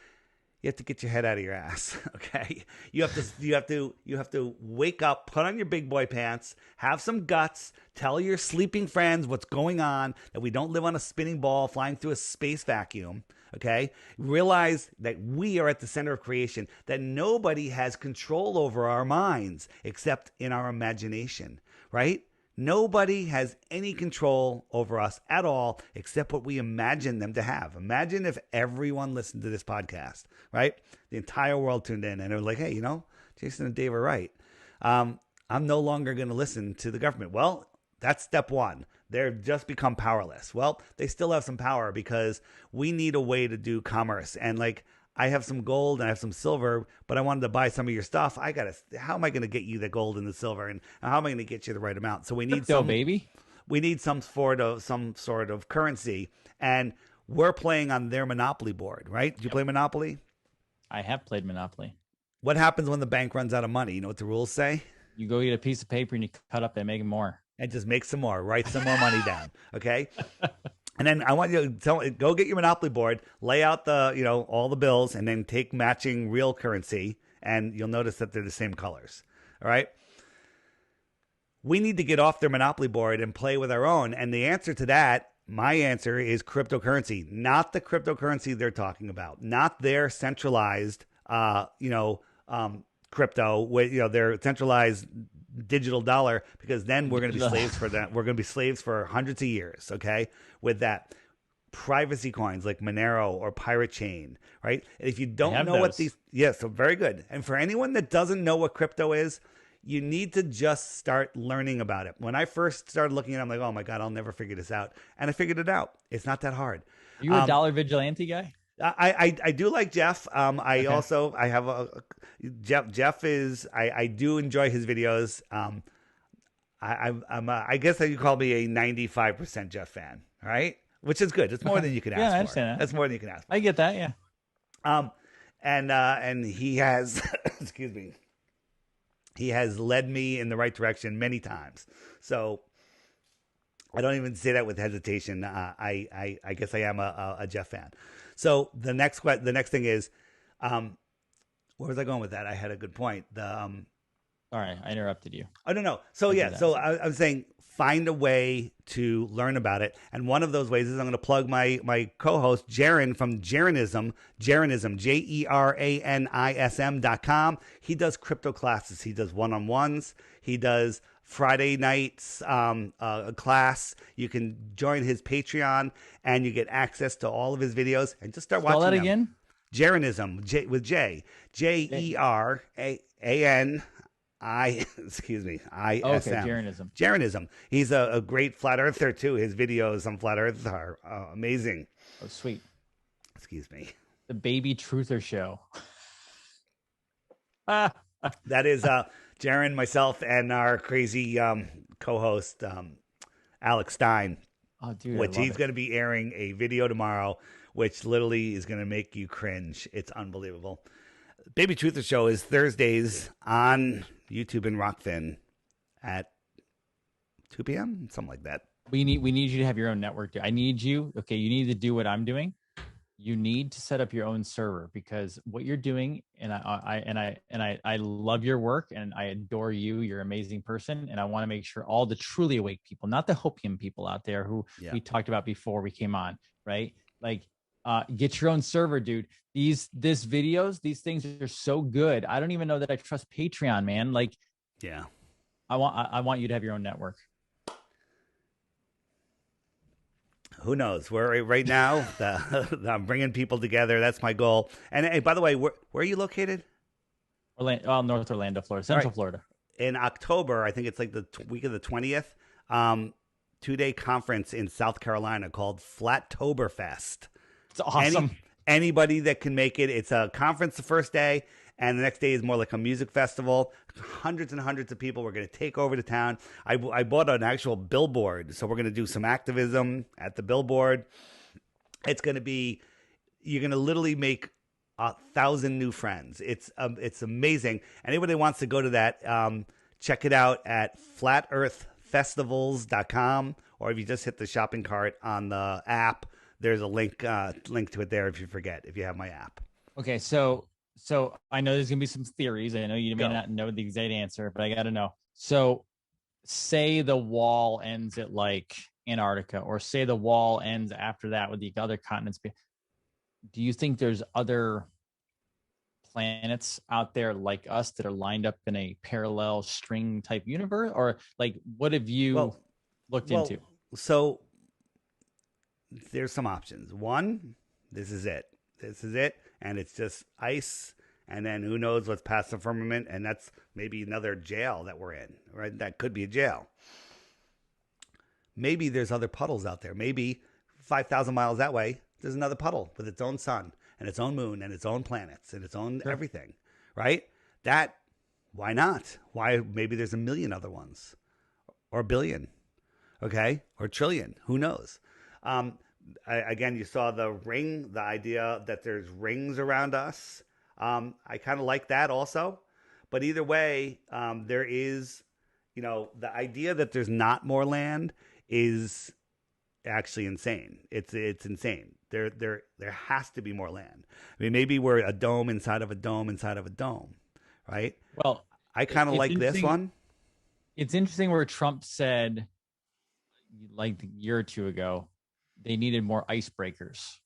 you have to get your head out of your ass. Okay, you have to wake up, put on your big boy pants, have some guts, tell your sleeping friends what's going on, that we don't live on a spinning ball flying through a space vacuum. Okay, realize that we are at the center of creation, that nobody has control over our minds except in our imagination, right? Nobody has any control over us at all except what we imagine them to have. Imagine if everyone listened to this podcast, right? The entire world tuned in and they were like, hey, Jason and Dave are right. I'm no longer going to listen to the government. Well, that's step one. They've just become powerless. Well, they still have some power because we need a way to do commerce. And like, I have some gold and I have some silver, but I wanted to buy some of your stuff. How am I going to get you the gold and the silver, and how am I going to get you the right amount? So we need we need some sort of currency, and we're playing on their monopoly board, right? Did you play Monopoly? I have played Monopoly. What happens when the bank runs out of money? You know what the rules say? You go get a piece of paper and you cut up and make more. And just make some more, write some more money down. Okay. And then I want you to go get your Monopoly board, lay out all the bills, and then take matching real currency, and you'll notice that they're the same colors. All right. We need to get off their Monopoly board and play with our own. And the answer to that, my answer, is cryptocurrency, not the cryptocurrency they're talking about, not their centralized, crypto, with their centralized digital dollar, because then we're going to be slaves for that. We're going to be slaves for hundreds of years. Okay. With that, privacy coins like Monero or Pirate Chain, right? And if you don't know what these, so very good. And for anyone that doesn't know what crypto is, you need to just start learning about it. When I first started looking at it, I'm like, oh my God, I'll never figure this out. And I figured it out. It's not that hard. Are you a dollar vigilante guy? I do like Jeff. I have Jeff is, I do enjoy his videos. I guess that you call me a 95% Jeff fan, right? Which is good. It's more than you can ask for. I understand that. That's more than you can ask for. I get that. Yeah. And he has, excuse me, he has led me in the right direction many times. So I don't even say that with hesitation. I guess I am a Jeff fan. So the next thing is, where was I going with that? I had a good point. Sorry, I interrupted you. Oh, no. So I was saying, find a way to learn about it. And one of those ways is I'm going to plug my co-host, Jaron, from Jeranism, JERANISM.com. He does crypto classes. He does one-on-ones. He does Friday nights a class. You can join his Patreon and you get access to all of his videos and just start watching that them. Again? Jeranism, with J. JERANI, excuse me, ISM. Okay, Jeranism. Jeranism. He's a great flat earther too. His videos on flat earth are amazing. Oh, sweet. Excuse me. The Baby Truther Show. That is Jaron, myself, and our crazy co-host, Alex Stein. Oh, dude, which he's going to be airing a video tomorrow, which literally is going to make you cringe. It's unbelievable. Baby Truther Show is Thursdays on YouTube and Rockfin at 2 p.m., something like that. We need you to have your own network. I need you. Okay, you need to do what I'm doing. You need to set up your own server, because what you're doing, and I love your work and I adore you. You're an amazing person, and I want to make sure all the truly awake people, not the hopium people out there who we talked about before we came on, right? Like, get your own server, dude. These videos, these things are so good. I don't even know that I trust Patreon, man. Like, yeah, I want you to have your own network. Who knows? We're right now. I'm bringing people together. That's my goal. And hey, by the way, where are you located? North Orlando, Florida, Central Florida. In October, I think it's like the week of the 20th. 2-day conference in South Carolina called Flattoberfest. It's awesome. Anybody that can make it. It's a conference the first day, and the next day is more like a music festival. Hundreds and hundreds of people. We're going to take over the town. I bought an actual billboard, so we're going to do some activism at the billboard. It's going to be, you're going to literally make 1,000 new friends. It's amazing. Anybody wants to go to that, check it out at flatearthfestivals.com, or if you just hit the shopping cart on the app, there's a link to it there if you forget, if you have my app. Okay, so I know there's gonna be some theories. I know you may Go. not know the exact answer, but I got to know. So, say the wall ends at like Antarctica, or say the wall ends after that with the other continents. Do you think there's other planets out there like us that are lined up in a parallel string type universe, or like what have you looked into? So there's some options. One, this is it. And it's just ice. And then who knows what's past the firmament. And that's maybe another jail that we're in, right? That could be a jail. Maybe there's other puddles out there. Maybe 5,000 miles that way, there's another puddle with its own sun and its own moon and its own planets and its own everything, right? Why not? Why? Maybe there's a million other ones, or a billion, okay? Or a trillion. Who knows? Again, you saw the ring, the idea that there's rings around us. I kind of like that also. But either way, there is, the idea that there's not more land is actually insane. It's insane. There has to be more land. I mean, maybe we're a dome inside of a dome inside of a dome, right? Well, I kind of like this one. It's interesting where Trump said, like a year or two ago, they needed more icebreakers.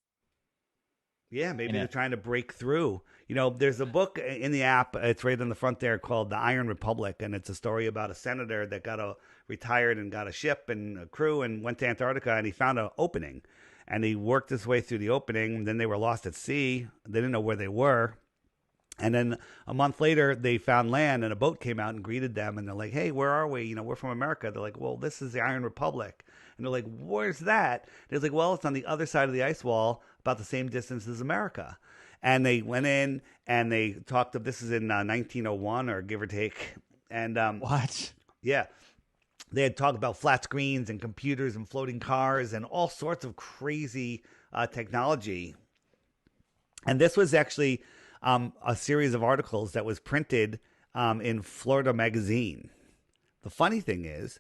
Yeah, maybe they're trying to break through. There's a book in the app. It's right on the front there called The Iron Republic, and it's a story about a senator that retired and got a ship and a crew and went to Antarctica, and he found an opening, and he worked his way through the opening. And then they were lost at sea. They didn't know where they were. And then a month later, they found land, and a boat came out and greeted them. And they're like, "Hey, where are we? We're from America." They're like, "Well, this is the Iron Republic." And they're like, "Where's that?" And it's like, "Well, it's on the other side of the ice wall, about the same distance as America." And they went in and they talked of, this is in 1901 or give or take. And what? Yeah. They had talked about flat screens and computers and floating cars and all sorts of crazy technology. And this was actually a series of articles that was printed in Florida Magazine. The funny thing is,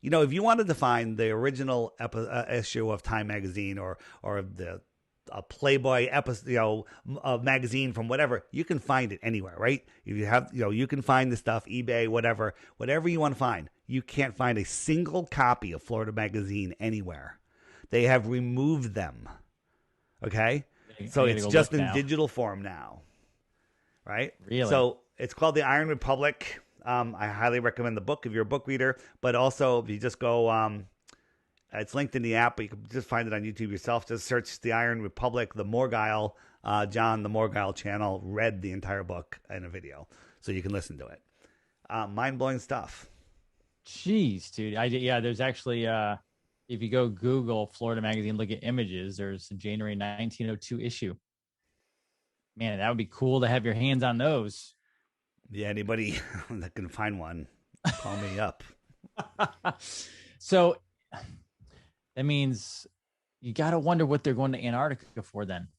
if you wanted to find the original issue of Time Magazine or a Playboy episode, a magazine from whatever, you can find it anywhere, right? If you have, you can find the stuff, eBay, whatever you want to find. You can't find a single copy of Florida Magazine anywhere. They have removed them. Okay, so it's just in digital form now, right? Really? So it's called The Iron Republic. I highly recommend the book if you're a book reader, but also if you just go, it's linked in the app, but you can just find it on YouTube yourself. Just search The Iron Republic. The Morgile, John, the Morgile channel, read the entire book in a video, so you can listen to it. Mind-blowing stuff. Jeez, dude. There's actually, if you go Google Florida Magazine, look at images, there's a January 1902 issue. Man, that would be cool to have your hands on those. Yeah, anybody that can find one, call me up. So that means you got to wonder what they're going to Antarctica for then.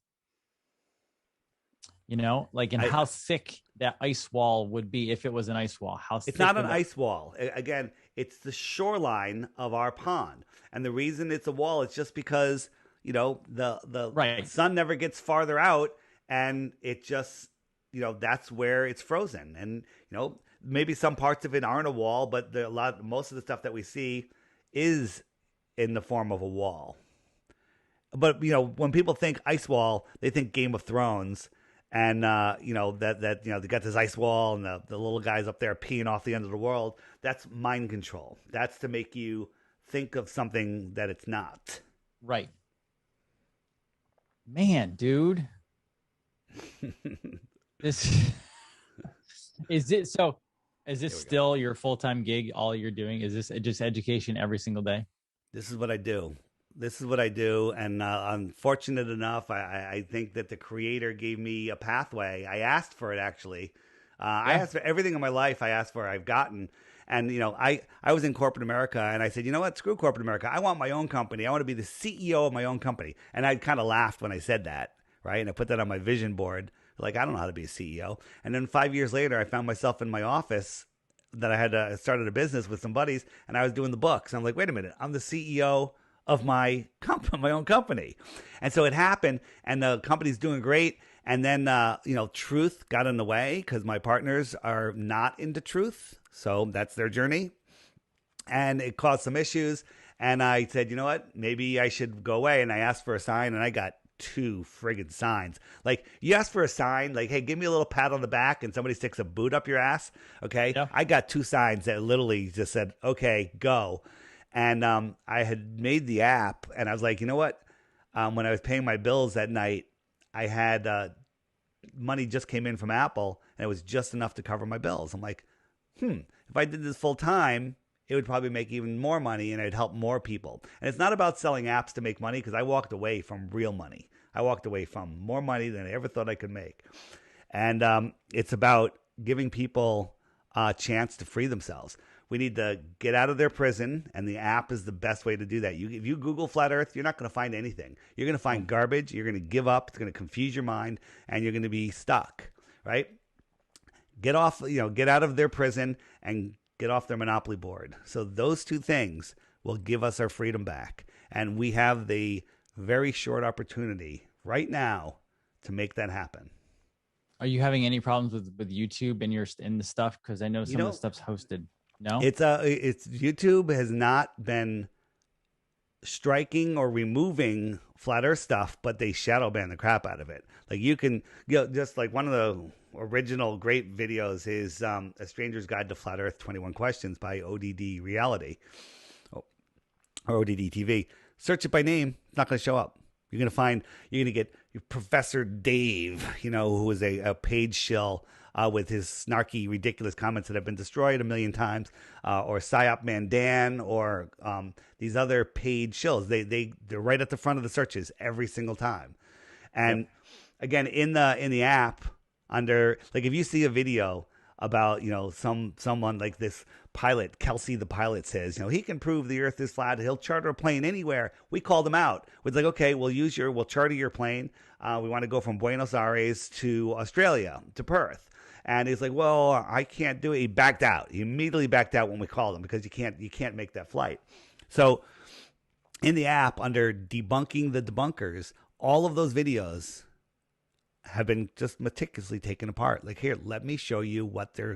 How thick that ice wall would be if it was an ice wall. It's not an ice wall. Again, it's the shoreline of our pond. And the reason it's a wall is just because, the sun never gets farther out, and it just, that's where it's frozen. And, maybe some parts of it aren't a wall, but most of the stuff that we see is in the form of a wall. But, when people think ice wall, they think Game of Thrones. And, they got this ice wall and the little guys up there peeing off the end of the world. That's mind control. That's to make you think of something that it's not. Right. Man, dude. This is it. So is this still your full-time gig? All you're doing? Is this just education every single day? This is what I do. this is what I do. And I'm fortunate enough. I think that the creator gave me a pathway. I asked for it, actually. I Yeah. asked for everything in my life. I asked for, I've gotten. And, I was in corporate America and I said, you know what? Screw corporate America. I want my own company. I want to be the CEO of my own company. And I kind of laughed when I said that, right? And I put that on my vision board. Like, I don't know how to be a CEO. And then 5 years later, I found myself in my office that I had started a business with some buddies, and I was doing the books. I'm like, wait a minute, I'm the CEO of my company, my own company. And so it happened, and the company's doing great. And then, truth got in the way because my partners are not into truth. So that's their journey. And it caused some issues. And I said, you know what? Maybe I should go away. And I asked for a sign, and I got two friggin' signs. Like, you ask for a sign, like, hey, give me a little pat on the back, and somebody sticks a boot up your ass. Okay. Yeah. I got two signs that literally just said, okay, go. And I had made the app, and I was like, you know what? When I was paying my bills that night, I had money just came in from Apple, and it was just enough to cover my bills. I'm like, if I did this full time, it would probably make even more money and it'd help more people. And it's not about selling apps to make money, because I walked away from real money. I walked away from more money than I ever thought I could make. And it's about giving people a chance to free themselves. We need to get out of their prison, and the app is the best way to do that. If you Google Flat Earth, you're not going to find anything. You're going to find garbage. You're going to give up. It's going to confuse your mind, and you're going to be stuck, right? Get off, get out of their prison and get off their monopoly board. So those two things will give us our freedom back. And we have the very short opportunity right now to make that happen. Are you having any problems with YouTube and in the stuff? Because I know some of the stuff's hosted. No, it's YouTube has not been striking or removing flat earth stuff, but they shadow ban the crap out of it. Like, you can, just like one of the original great videos is A Stranger's Guide to Flat Earth 21 Questions by ODD Reality, or ODD TV. Search it by name, it's not going to show up. You're going to get Professor Dave, who is a page shill with his snarky, ridiculous comments that have been destroyed a million times, or Psyop Man Dan, or these other paid shills. They're right at the front of the searches every single time. And again, in the app, under, like, if you see a video about, someone like this pilot, Kelsey the pilot, says, he can prove the earth is flat, he'll charter a plane anywhere. We called him out. We're like, okay, we'll charter your plane. We want to go from Buenos Aires to Australia, to Perth. And he's like, well, I can't do it. He backed out. He immediately backed out when we called him, because you can't make that flight. So in the app, under debunking the debunkers, all of those videos have been just meticulously taken apart. Like, here, let me show you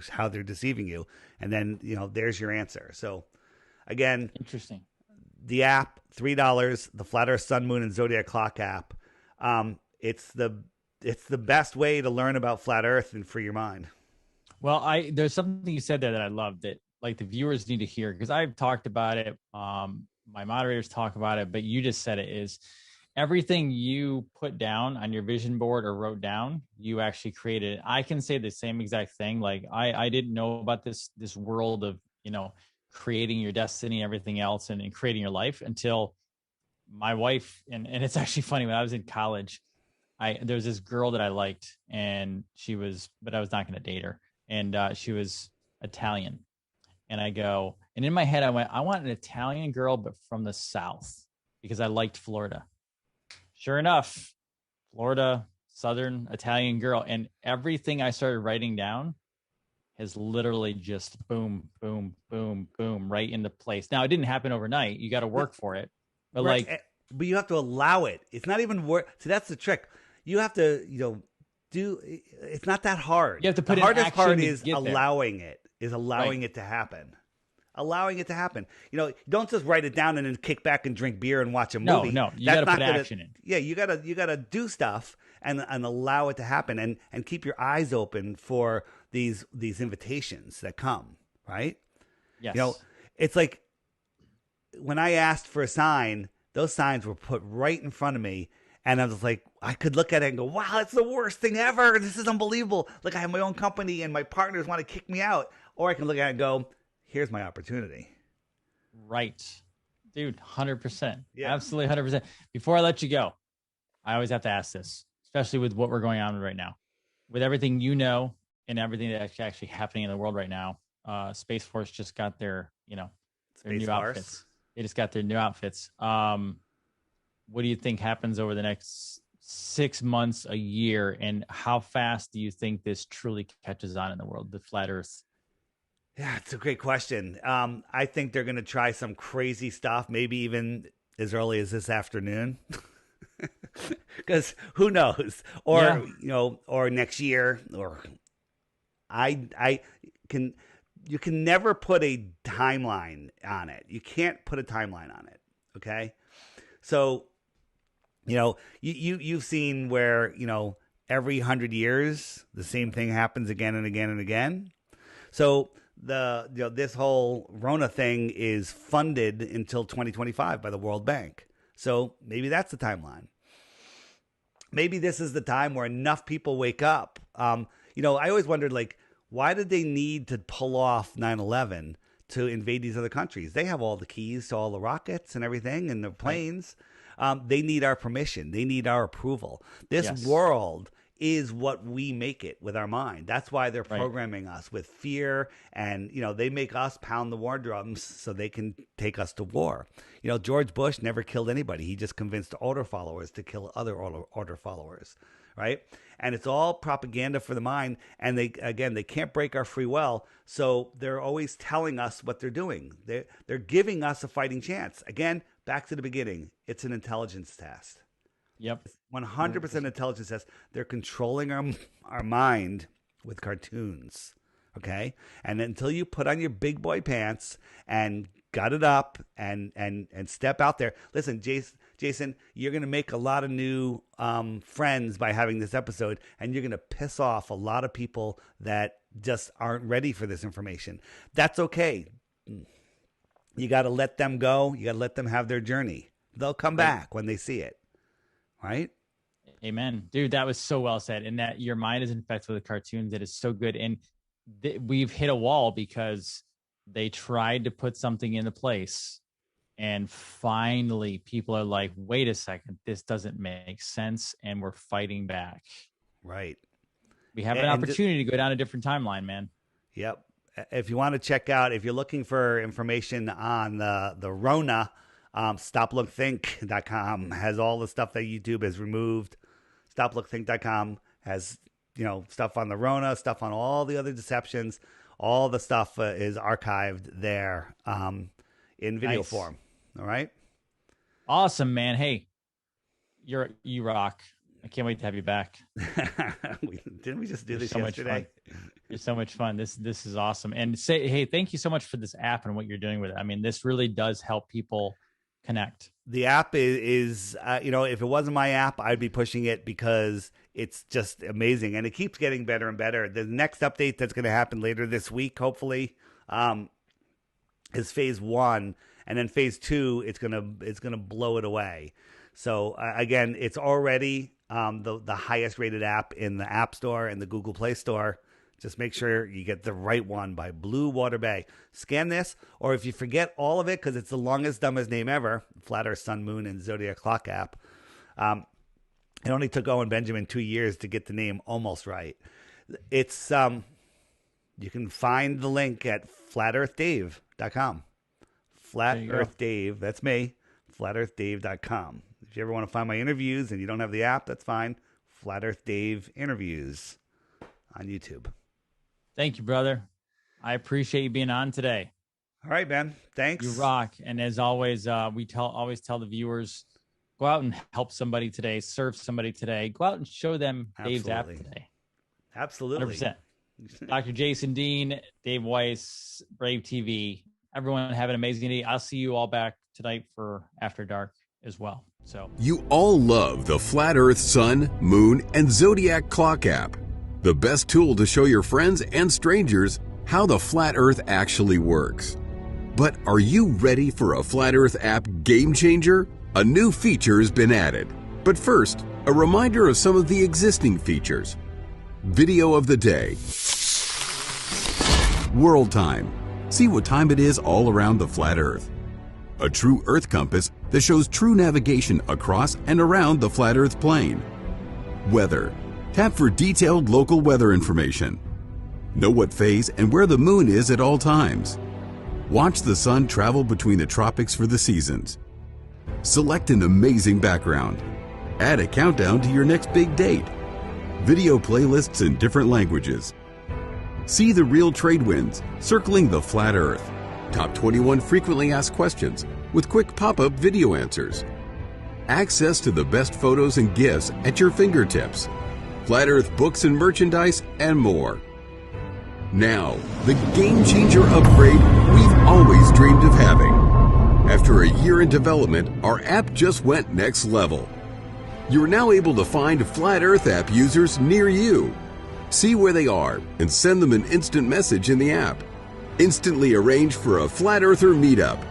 how they're deceiving you. And then, there's your answer. So again, interesting. The app, $3, the Flat Earth, Sun, Moon, and Zodiac Clock app. It's the best way to learn about flat Earth and free your mind. Well, there's something you said there that I love, that like the viewers need to hear, because I've talked about it. My moderators talk about it, but you just said it, is everything you put down on your vision board or wrote down, you actually created. I can say the same exact thing. Like, I didn't know about this world of, creating your destiny and everything else, and creating your life, until my wife, and it's actually funny, when I was in college, there was this girl that I liked, and but I was not going to date her. And she was Italian. And and in my head, I went, I want an Italian girl, but from the South, because I liked Florida. Sure enough, Florida, Southern Italian girl. And everything I started writing down has literally just boom, boom, boom, boom, right into place. Now, it didn't happen overnight. You got to work for it. But right. But you have to allow it. It's not even work. See, that's the trick. You have to, it's not that hard. You have to put the hardest part is allowing it, it to happen. Allowing it to happen. Don't just write it down and then kick back and drink beer and watch a movie. No, you got to put action in. Yeah, you gotta do stuff and allow it to happen, and keep your eyes open for these invitations that come, right? Yes. It's like when I asked for a sign, those signs were put right in front of me. And I was like, I could look at it and go, wow, it's the worst thing ever. This is unbelievable. Like, I have my own company and my partners want to kick me out. Or I can look at it and go, here's my opportunity. Right. Dude, 100%. Yeah. Absolutely 100%. Before I let you go, I always have to ask this, especially with what we're going on right now. With everything you know and everything that's actually happening in the world right now, Space Force just got their, their Space new Force. outfits. They just got their new outfits. What do you think happens over the next 6 months, a year, and how fast do you think this truly catches on in the world, the flat Earth? Yeah, it's a great question. I think they're going to try some crazy stuff, maybe even as early as this afternoon. Because who knows? Or or next year, or I can. You can never put a timeline on it. You can't put a timeline on it. Okay, so you've seen where every 100 years the same thing happens again and again and again. So this whole Rona thing is funded until 2025 by the World Bank. So maybe that's the timeline. Maybe this is the time where enough people wake up. I always wondered, like, why did they need to pull off 9/11 to invade these other countries? They have all the keys to all the rockets and everything and the planes. Right. They need our permission. They need our approval. This world is what we make it with our mind. That's why they're programming us with fear, and they make us pound the war drums so they can take us to war. George Bush never killed anybody. He just convinced order followers to kill other order followers, right? And it's all propaganda for the mind, and they can't break our free will, so they're always telling us what they're doing. They're giving us a fighting chance. Again, back to the beginning. It's an intelligence test. Yep. 100% intelligence test. They're controlling our mind with cartoons. Okay. And until you put on your big boy pants and gut it up and step out there. Listen, Jason, you're going to make a lot of new friends by having this episode, and you're going to piss off a lot of people that just aren't ready for this information. That's okay. You got to let them go. You got to let them have their journey. They'll come back when they see it. Right? Amen. Dude, that was so well said. And that your mind is infected with cartoons. That is so good. And we've hit a wall because they tried to put something into place. And finally, people are like, wait a second, this doesn't make sense. And we're fighting back. Right. We have an opportunity to go down a different timeline, man. Yep. If you want to check out, if you're looking for information on the Rona, StopLookThink.com has all the stuff that YouTube has removed. StopLookThink.com has stuff on the Rona, stuff on all the other deceptions. All the stuff is archived there in video form. All right. Awesome, man. Hey, you rock. I can't wait to have you back. Didn't we just do this yesterday? You're so much fun. This is awesome. And hey, thank you so much for this app and what you're doing with it. I mean, this really does help people connect. The app is if it wasn't my app, I'd be pushing it because it's just amazing, and it keeps getting better and better. The next update that's going to happen later this week, hopefully, is phase 1, and then phase 2, it's gonna blow it away. So again, it's already the highest rated app in the App Store and the Google Play Store. Just make sure you get the right one by Blue Water Bay. Scan this, or if you forget all of it, because it's the longest, dumbest name ever, Flat Earth, Sun, Moon, and Zodiac Clock app. It only took Owen Benjamin 2 years to get the name almost right. It's you can find the link at flatearthdave.com. Flat Earth Dave, that's me, flatearthdave.com. If you ever want to find my interviews and you don't have the app, that's fine. Flat Earth Dave interviews on YouTube. Thank you, brother. I appreciate you being on today. All right, man. Thanks. You rock. And as always, we always tell the viewers, go out and help somebody today, serve somebody today. Go out and show them Dave's app today. Absolutely. 100%. Dr. Jason Dean, Dave Weiss, Brave TV. Everyone have an amazing day. I'll see you all back tonight for After Dark as well. So you all love the Flat Earth, Sun, Moon, and Zodiac Clock app. The best tool to show your friends and strangers how the Flat Earth actually works. But are you ready for a Flat Earth app game changer? A new feature has been added. But first, a reminder of some of the existing features. Video of the day. World time. See what time it is all around the Flat Earth. a true Earth compass that shows true navigation across and around the flat Earth plane. Weather. Tap for detailed local weather information. Know what phase and where the moon is at all times. Watch the sun travel between the tropics for the seasons. Select an amazing background. Add a countdown to your next big date. Video playlists in different languages. See the real trade winds circling the flat Earth. Top 21 frequently asked questions with quick pop-up video answers. Access to the best photos and gifts at your fingertips. Flat Earth books and merchandise, and more. Now, the game-changer upgrade we've always dreamed of having. After a year in development, our app just went next level. You're now able to find Flat Earth app users near you. See where they are and send them an instant message in the app. Instantly arrange for a Flat Earther meetup.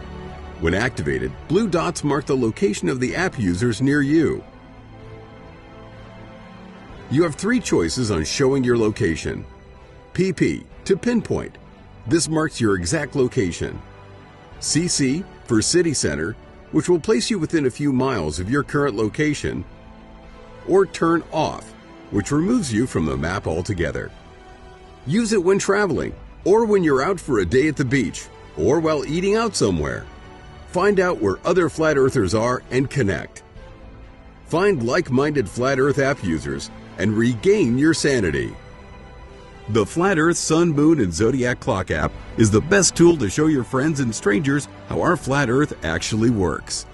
When activated, blue dots mark the location of the app users near you. You have 3 choices on showing your location. PP, to pinpoint. This marks your exact location. CC, for city center, which will place you within a few miles of your current location. Or turn off, which removes you from the map altogether. Use it when traveling, or when you're out for a day at the beach, or while eating out somewhere. Find out where other Flat Earthers are and connect. Find like-minded Flat Earth app users and regain your sanity. The Flat Earth Sun, Moon, and Zodiac Clock app is the best tool to show your friends and strangers how our flat Earth actually works.